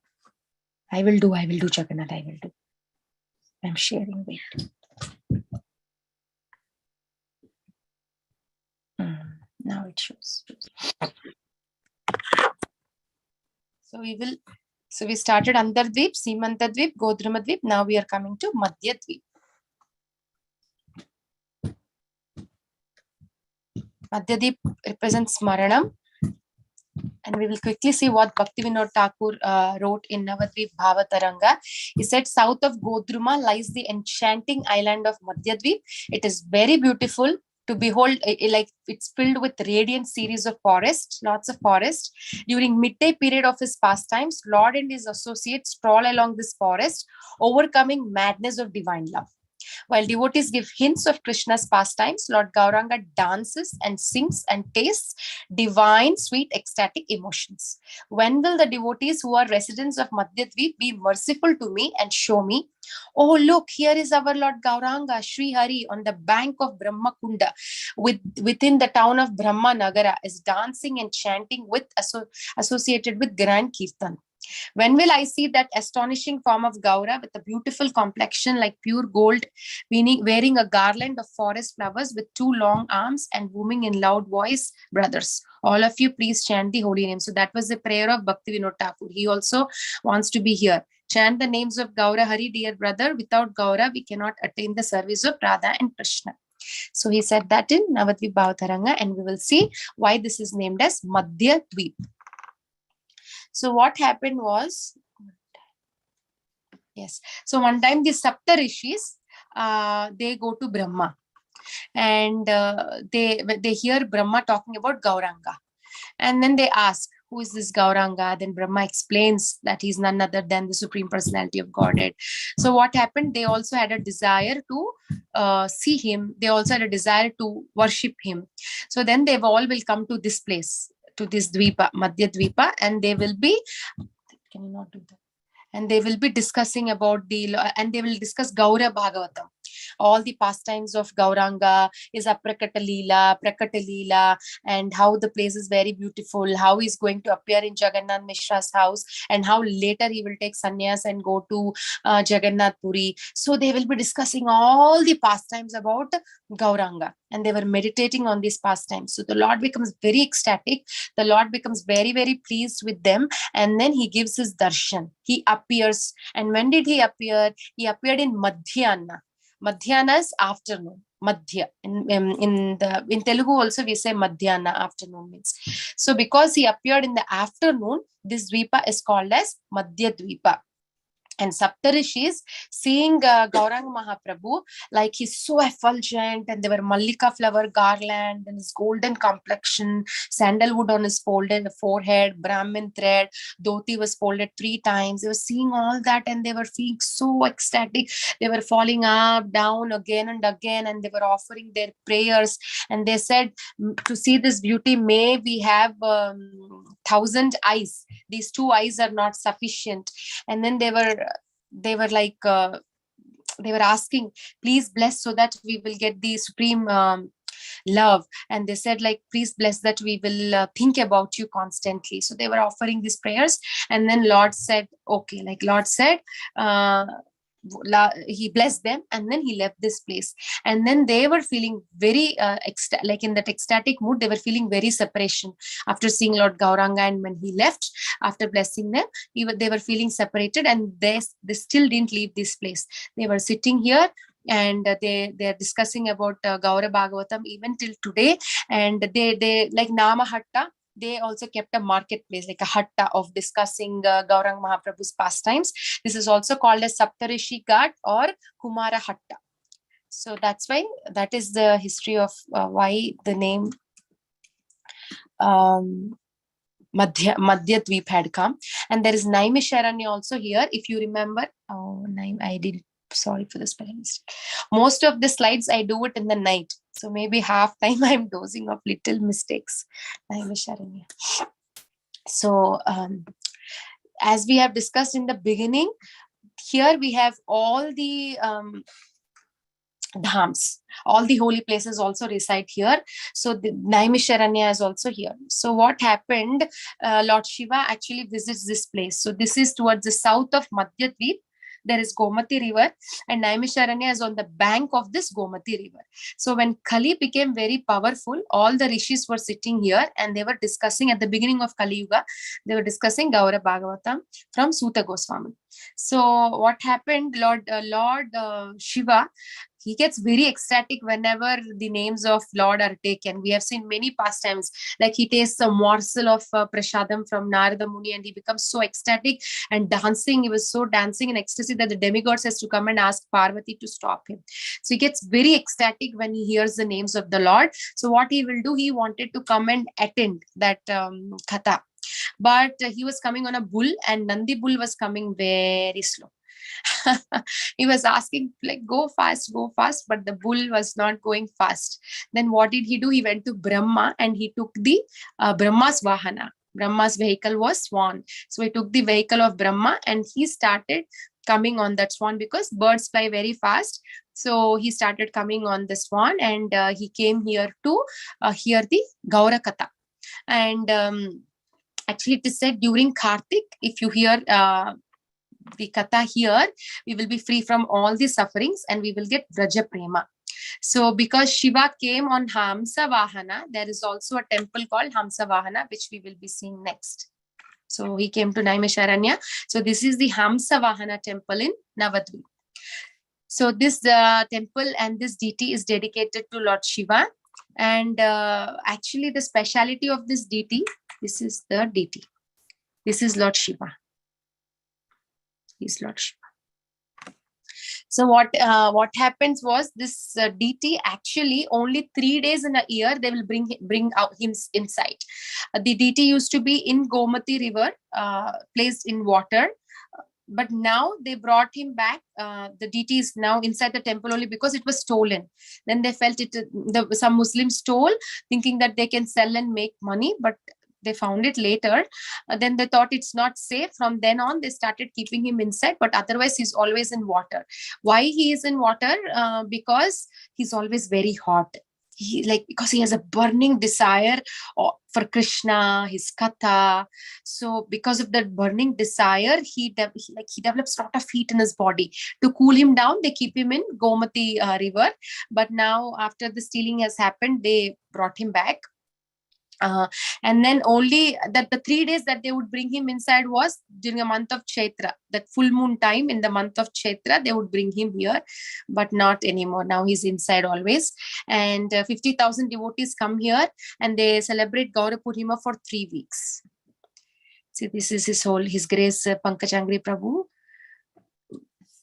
I will do, Jagannath, I will do. I'm sharing, wait. Now it shows. So we started Andardvip, Simantadvip, Godramadvip. Now we are coming to Madhyadvip. Madhyadvip represents Smaranam. And we will quickly see what Bhaktivinoda Thakur wrote in Navadvip Bhavataranga. He said, south of Godruma lies the enchanting island of Madhyadvip. It is very beautiful to behold, like it's filled with radiant series of forests, lots of forest. During midday period of his pastimes, Lord and his associates stroll along this forest, overcoming madness of divine love. While devotees give hints of Krishna's pastimes, Lord Gauranga dances and sings and tastes divine, sweet, ecstatic emotions. When will the devotees who are residents of Madhyadvip be merciful to me and show me? Oh, look, here is our Lord Gauranga, Sri Hari, on the bank of Brahma Kunda, within the town of Brahma Nagara, is dancing and chanting associated with grand kirtan. When will I see that astonishing form of Gaura with a beautiful complexion like pure gold, wearing a garland of forest flowers with 2 long arms and booming in loud voice? Brothers, all of you, please chant the holy name. So that was the prayer of Bhaktivinoda Thakur. He also wants to be here. Chant the names of Gaura Hari, dear brother. Without Gaura, we cannot attain the service of Radha and Krishna. So he said that in Navadvip Bhavataranga, and we will see why this is named as Madhyadvip. So what happened was, so one time the Sapta Rishis, they go to Brahma, and they hear Brahma talking about Gauranga. And then they ask, who is this Gauranga? Then Brahma explains that he's none other than the Supreme Personality of Godhead. So what happened? They also had a desire to see him. They also had a desire to worship him. So then they all will come to this place, to this Dvipa, Madhyadvipa, and they will be, can you not do that? And they will be discussing about and they will discuss Gaura Bhagavatam. all the pastimes of Gauranga, his Aprakata Leela, Prakata Leela, and how the place is very beautiful, how he's going to appear in Jagannath Mishra's house, and how later he will take sannyas and go to Jagannath Puri. So they will be discussing all the pastimes about Gauranga, and they were meditating on these pastimes. So the Lord becomes very ecstatic. The Lord becomes very, very pleased with them, and then he gives his darshan. He appears. And when did he appear? He appeared in Madhyana. Madhyana is afternoon. Madhya. In Telugu also we say Madhyana, afternoon means. So because he appeared in the afternoon, this Dvipa is called as Madhya Dvipa. And Saptarishis, seeing Gauranga Mahaprabhu, like he's so effulgent, and there were Mallika flower garland and his golden complexion, sandalwood on his forehead, Brahmin thread, dhoti was folded 3 times. They were seeing all that and they were feeling so ecstatic. They were falling up, down again and again, and they were offering their prayers. And they said, to see this beauty, may we have 1,000 eyes. These 2 eyes are not sufficient. And then they were like, they were asking, please bless so that we will get the supreme love. And they said, like, please bless that we will think about you constantly. So they were offering these prayers. And then Lord said, okay, like Lord said, he blessed them, and then he left this place. And then they were feeling very like in that ecstatic mood. They were feeling very separation after seeing Lord Gauranga. And when he left after blessing them, they were feeling separated, and they still didn't leave this place. They were sitting here, and they're discussing about Gaura Bhagavatam even till today. And they like Namahatta, they also kept a marketplace, like a hatta of discussing Gauranga Mahaprabhu's pastimes. This is also called as Saptarishi Ghat or Kumara Hatta. So that's why, that is the history of why the name Madhya Dvip had come. And there is Naimisharanya also here. If you remember, I did, sorry for the spelling mistake. Most of the slides I do it in the night. So maybe half time I'm dozing of little mistakes. Naimisharanya. So as we have discussed in the beginning, here we have all the dhams, all the holy places also reside here. So the Naimisharanya is also here. So what happened, Lord Shiva actually visits this place. So this is towards the south of Madhya Dvip. There is Gomati river, and Naimisharanya is on the bank of this Gomati river. So when Kali became very powerful, all the rishis were sitting here, and they were discussing at the beginning of Kali Yuga, they were discussing Gaura Bhagavatam from Suta Goswami. So what happened, Lord Shiva, he gets very ecstatic whenever the names of Lord are taken. We have seen many pastimes, like he tastes a morsel of prasadam from Narada Muni, and he becomes so ecstatic and dancing. He was so dancing in ecstasy that the demigods has to come and ask Parvati to stop him. So he gets very ecstatic when he hears the names of the Lord. So what he will do, he wanted to come and attend that katha. But he was coming on a bull, and Nandi bull was coming very slow. He was asking, like, go fast, but the bull was not going fast. Then what did he do? He went to Brahma, and he took the Brahma's Vahana. Brahma's vehicle was swan. So he took the vehicle of Brahma, and he started coming on that swan, because birds fly very fast. So he started coming on the swan, and he came here to hear the Gaura Katha. And actually it is said during Kartik, if you hear the katha here, we will be free from all the sufferings, and we will get Vraja Prema. So because Shiva came on Hamsa Vahana, there is also a temple called Hamsa Vahana, which we will be seeing next. So he came to Naimisharanya. So this is the Hamsa Vahana temple in Navadvip. So this temple and this deity is dedicated to Lord Shiva. And actually the speciality of this deity, this is the deity. This is Lord Shiva. He's Lord Shiva. So what happens was, this deity actually only 3 days in a year they will bring out him inside. The deity used to be in Gomati river, placed in water. But now they brought him back. The deity is now inside the temple only because it was stolen. Then they felt it. Some Muslims stole, thinking that they can sell and make money. But They found it later. Then they thought it's not safe. From then on, they started keeping him inside, but otherwise he's always in water. Why he is in water? Because he's always very hot. Because he has a burning desire for Krishna, his katha. So because of that burning desire, he develops a lot of heat in his body. To cool him down, they keep him in Gomati river. But now after the stealing has happened, they brought him back. And then only that the 3 days that they would bring him inside was during a month of Chaitra, that full moon time in the month of Chaitra, they would bring him here, but not anymore. Now he's inside always. And 50,000 devotees come here and they celebrate Gaura Purnima for 3 weeks. See, this is his grace, Pankajangri Prabhu.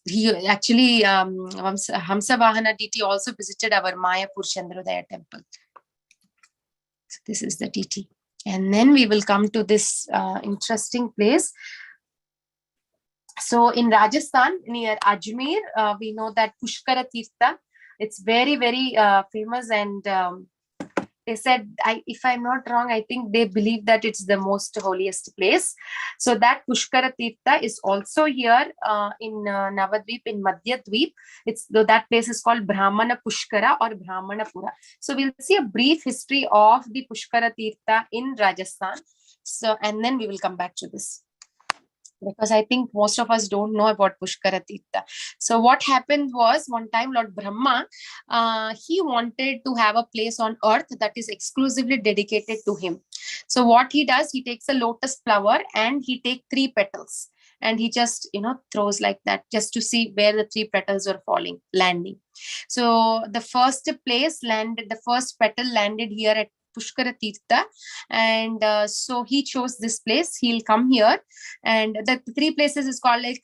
He actually, Hamsa Vahana DT also visited our Mayapur Chandrodaya temple. So this is the DT. And then we will come to this interesting place. So in Rajasthan, near Ajmer, we know that Pushkara Tirtha. It's very, very famous. And they said, if I'm not wrong, I think they believe that it's the most holiest place. So that Pushkara Tirtha is also here in Navadvip, in Madhyadvip. That place is called Brahmana Pushkara or Brahmanapura. So we'll see a brief history of the Pushkara Tirtha in Rajasthan. So, and then we will come back to this, because I think most of us don't know about Pushkara Tirtha. So what happened was, one time Lord Brahma, he wanted to have a place on earth that is exclusively dedicated to him. So what he does, he takes a lotus flower and he takes 3 petals. And he just, throws like that just to see where the 3 petals are landing. So the first petal landed here at Pushkara Tirtha, and so he chose this place. He'll come here, and the 3 places is called like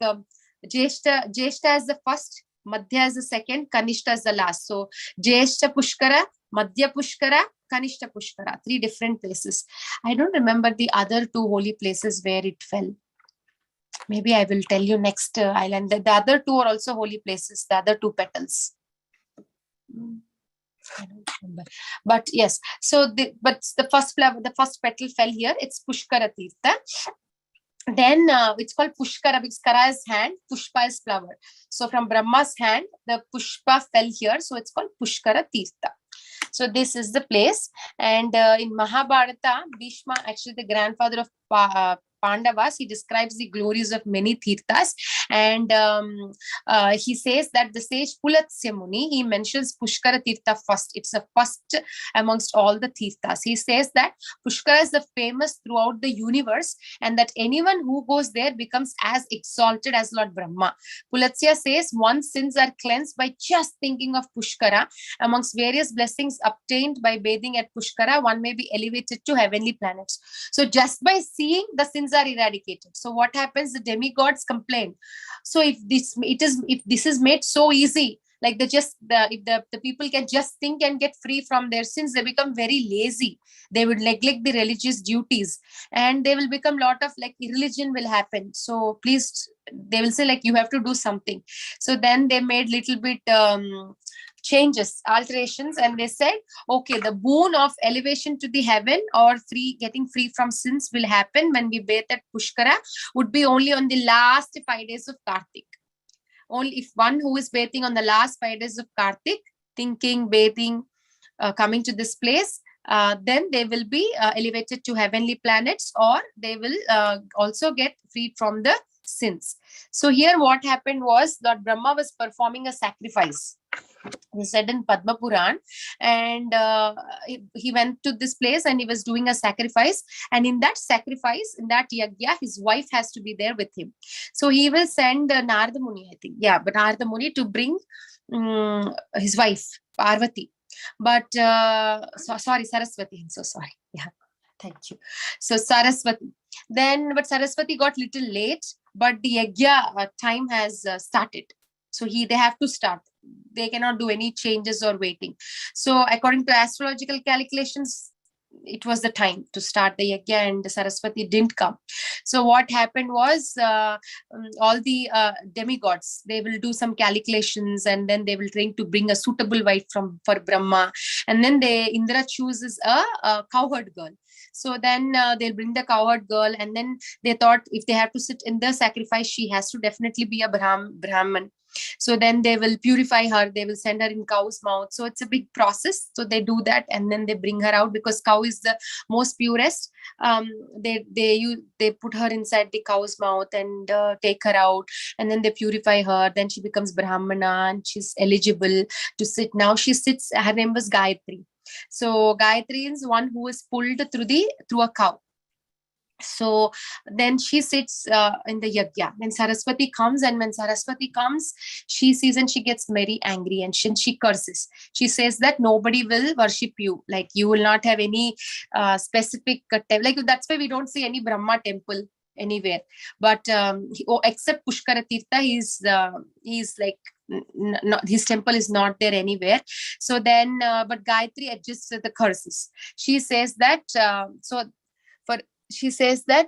Jeshta as the first, Madhya as the second, Kanishta as the last. So Jeshta Pushkara, Madhya Pushkara, Kanishta Pushkara, 3 different places. I don't remember the other 2 holy places where it fell. Maybe I will tell you next island. The other 2 are also holy places, the other 2 petals. I don't remember. But yes, so the first petal fell here. It's Pushkara Tirtha. Then it's called Pushkara because Kara is hand, Pushpa is flower. So from Brahma's hand, the Pushpa fell here. So it's called Pushkara Tirtha. So this is the place. And in Mahabharata, Bhishma, actually the grandfather of Pandavas, he describes the glories of many tirthas, and he says that the sage Pulatsya Muni, he mentions Pushkara Tirtha first. It's the first amongst all the tirthas. He says that Pushkara is the famous throughout the universe, and that anyone who goes there becomes as exalted as Lord Brahma. Pulatsya says one's sins are cleansed by just thinking of Pushkara. Amongst various blessings obtained by bathing at Pushkara, one may be elevated to heavenly planets. So just by seeing, the sins are eradicated. So what happens? The demigods complain. So if this is made so easy, like if the people can just think and get free from their sins, they become very lazy. They would neglect the religious duties, and they will become lot of irreligion will happen. So please, they will say you have to do something. So then they made little bit changes, alterations, and they said, okay, the boon of elevation to the heaven or getting free from sins will happen when we bathe at Pushkara would be only on the last 5 days of Kartik. Only if one who is bathing on the last 5 days of Kartik, thinking, bathing, coming to this place, then they will be elevated to heavenly planets, or they will also get freed from the sins. So here what happened was Lord Brahma was performing a sacrifice. He said in Padma Puran, and he went to this place and he was doing a sacrifice, and in that sacrifice, in that yagya, his wife has to be there with him. So he will send Narada Muni, I think, but Narada Muni to bring his wife Parvati, but sorry, Saraswati, I'm so sorry. Thank you. So Saraswati, but Saraswati got little late, but the yagya time has started. So they have to start. They cannot do any changes or waiting. So according to astrological calculations, it was the time to start the yagya, and Saraswati didn't come. So what happened was all the demigods, they will do some calculations, and then they will try to bring a suitable wife for Brahma, and then Indra chooses a cowherd girl. So then they'll bring the cowherd girl, and then they thought if they have to sit in the sacrifice, she has to definitely be a Brahman. So then they will purify her, they will send her in cow's mouth. So it's a big process. So they do that, and then they bring her out because cow is the most purest. They put her inside the cow's mouth and take her out, and then they purify her. Then she becomes Brahmana and she's eligible to sit. Now she sits, her name was Gayatri. So Gayatri is one who is pulled through a cow. So then she sits in the yajna. Then Saraswati comes, and when Saraswati comes, she sees and she gets very angry, and she curses. She says that nobody will worship you, like you will not have any specific like that's why we don't see any Brahma temple anywhere. But except Pushkara Tirtha, he's like his temple is not there anywhere. So then but Gayatri adjusts the curses. She says that she says that,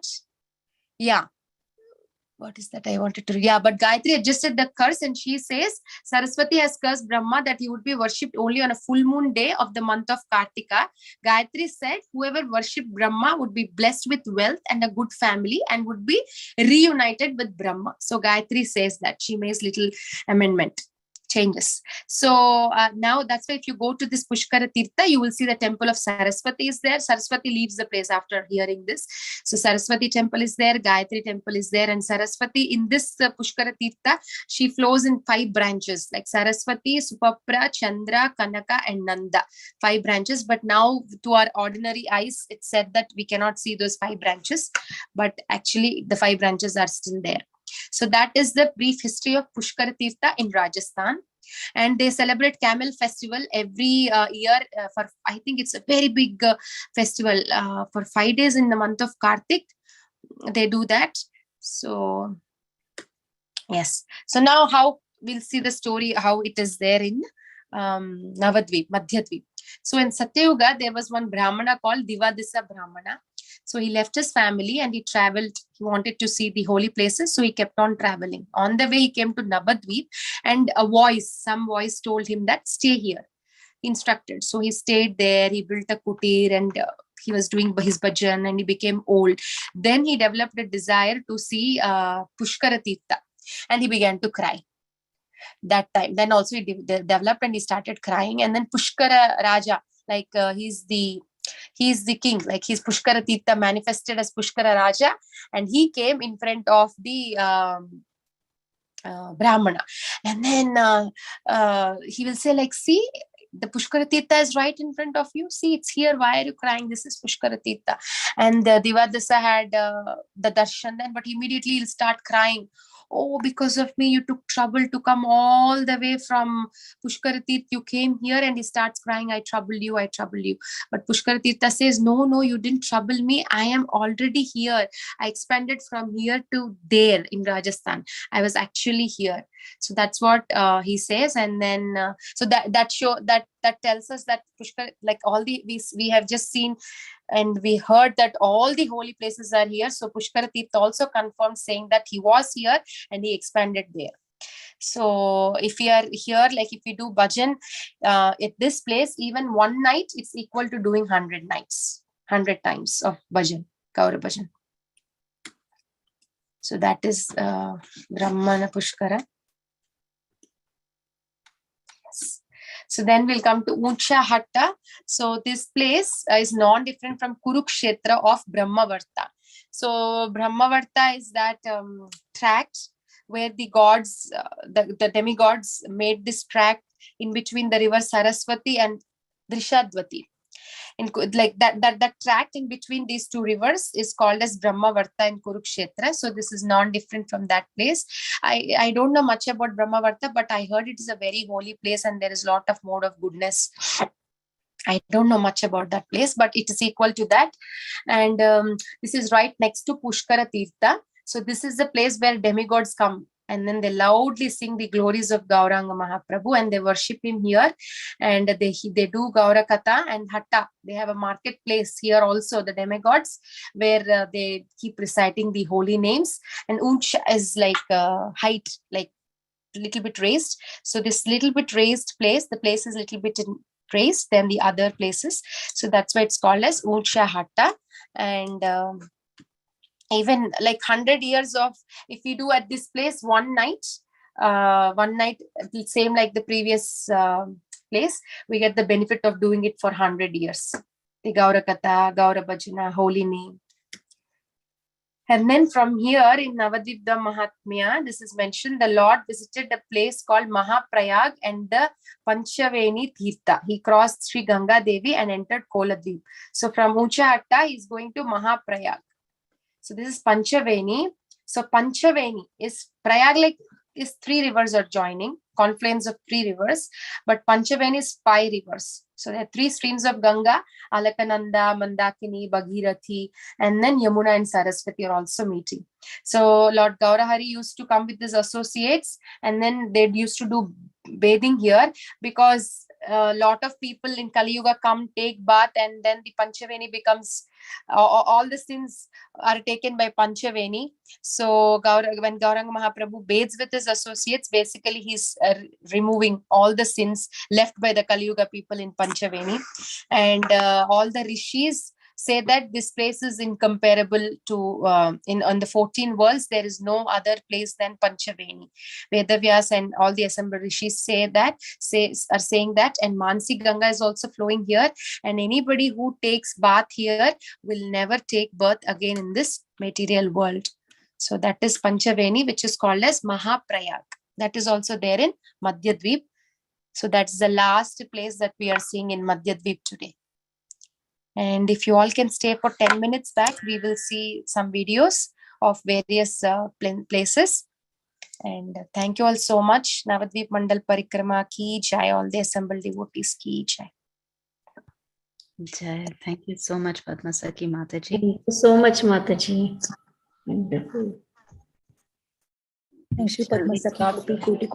yeah, what is that I wanted to, yeah, but Gayatri adjusted the curse, and she says Saraswati has cursed Brahma that he would be worshipped only on a full moon day of the month of Kartika. Gayatri said whoever worshipped Brahma would be blessed with wealth and a good family and would be reunited with Brahma. So Gayatri says that she makes little amendment, changes. So now that's why if you go to this Pushkara Tirtha, you will see the temple of Saraswati is there. Saraswati leaves the place after hearing this. So Saraswati temple is there, Gayatri temple is there, and Saraswati in this Pushkara Tirtha, she flows in 5 branches like Saraswati, Supapra, Chandra, Kanaka, and Nanda. 5 branches, but now to our ordinary eyes, it's said that we cannot see those 5 branches, but actually the 5 branches are still there. So that is the brief history of Pushkara Tirtha in Rajasthan. And they celebrate Camel Festival every year for, I think it's a very big festival for 5 days in the month of Kartik. They do that. So, yes. So now how we'll see the story, how it is there in Navadvip, Madhyadvip. So in Satyuga, there was one Brahmana called Divadisa Brahmana. So he left his family and he traveled. He wanted to see the holy places. So he kept on traveling. On the way, he came to Navadvip, and some voice told him that stay here. He instructed. So he stayed there. He built a kutir, and he was doing his bhajan, and he became old. Then he developed a desire to see Pushkara Tirtha, and he began to cry. That time, then also he developed and he started crying. And then Pushkara Raja, like he's the king, like he's Pushkara Tirtha manifested as Pushkara Raja, and he came in front of the Brahmana, and then he will say like, see, the Pushkara Tirtha is right in front of you. See, it's here. Why are you crying? This is Pushkara Tirtha. And Divadasa had the darshan then, but immediately he'll start crying. Oh, because of me, you took trouble to come all the way from Pushkara Tirtha. You came here, and he starts crying, I troubled you, I troubled you. But Pushkara Tirtha says, no, you didn't trouble me. I am already here. I expanded from here to there in Rajasthan. I was actually here. So that's what he says. And then, so that tells us that Pushkar, like all the, we have just seen and we heard that all the holy places are here. So Pushkara Tirtha also confirmed, saying that he was here and he expanded there. So if we are here, like if we do bhajan at this place, even one night, it's equal to doing 100 nights, 100 times of bhajan, Gaura bhajan. So that is Brahmana Pushkara. Yes. So then we'll come to Uncha Hatta. So this place is non-different from Kurukshetra of Brahmavarta. So Brahmavarta is that tract where the gods, the demigods made this tract in between the river Saraswati and Drishadvati. In, like that tract in between these two rivers is called as Brahmavarta in Kurukshetra. So this is non-different from that place. I don't know much about Brahmavarta, but I heard it is a very holy place and there is a lot of mode of goodness. I don't know much about that place, but it is equal to that. And this is right next to Pushkara Tirtha. So this is the place where demigods come and then they loudly sing the glories of Gauranga Mahaprabhu and they worship him here. And they do Gaura Katha and Hatta. They have a marketplace here also, the demigods, where they keep reciting the holy names. And Unch is like height, like little bit raised. So this little bit raised place, the place is little bit in praise than the other places. So that's why it's called as Ucha Hatta. And even like 100 years of, if we do at this place one night, same like the previous place, we get the benefit of doing it for 100 years. The Gaura Katha, Gaura Bhajana, holy name. And then from here in Navadvip the Mahatmya, this is mentioned, the Lord visited a place called Mahaprayag and the Panchaveni Tirtha. He crossed Sri Ganga Devi and entered Koladvip. So from Ucha Hatta, he is going to Mahaprayag. So this is Panchaveni. So Panchaveni is Prayag, like is 3 rivers are joining, confluence of 3 rivers, but Panchaveni is 5 rivers. So there are 3 streams of Ganga, Alakananda, Mandakini, Bhagirathi, and then Yamuna and Saraswati are also meeting. So Lord Gaurahari used to come with his associates, and then they used to do bathing here, because a lot of people in Kali Yuga come, take bath, and then the Panchaveni becomes, all the sins are taken by Panchaveni. So when Gauranga Mahaprabhu bathes with his associates, basically he's removing all the sins left by the Kali Yuga people in Panchaveni. And all the rishis say that this place is incomparable to, on the 14 worlds, there is no other place than Panchaveni. Vedavyas and all the assembled rishis are saying that, and Mansi Ganga is also flowing here, and anybody who takes bath here will never take birth again in this material world. So that is Panchaveni, which is called as Mahaprayag. That is also there in Madhyadvip. So that's the last place that we are seeing in Madhyadvip today. And if you all can stay for 10 minutes back, we will see some videos of various places. And thank you all so much. Navadvip Mandala Parikrama ki jai, all the assembled devotees ki jai. Jai. Thank you so much, Padma Saki Mataji. Thank you so much, Mataji. Wonderful. Thank you, Padma Saki. Koti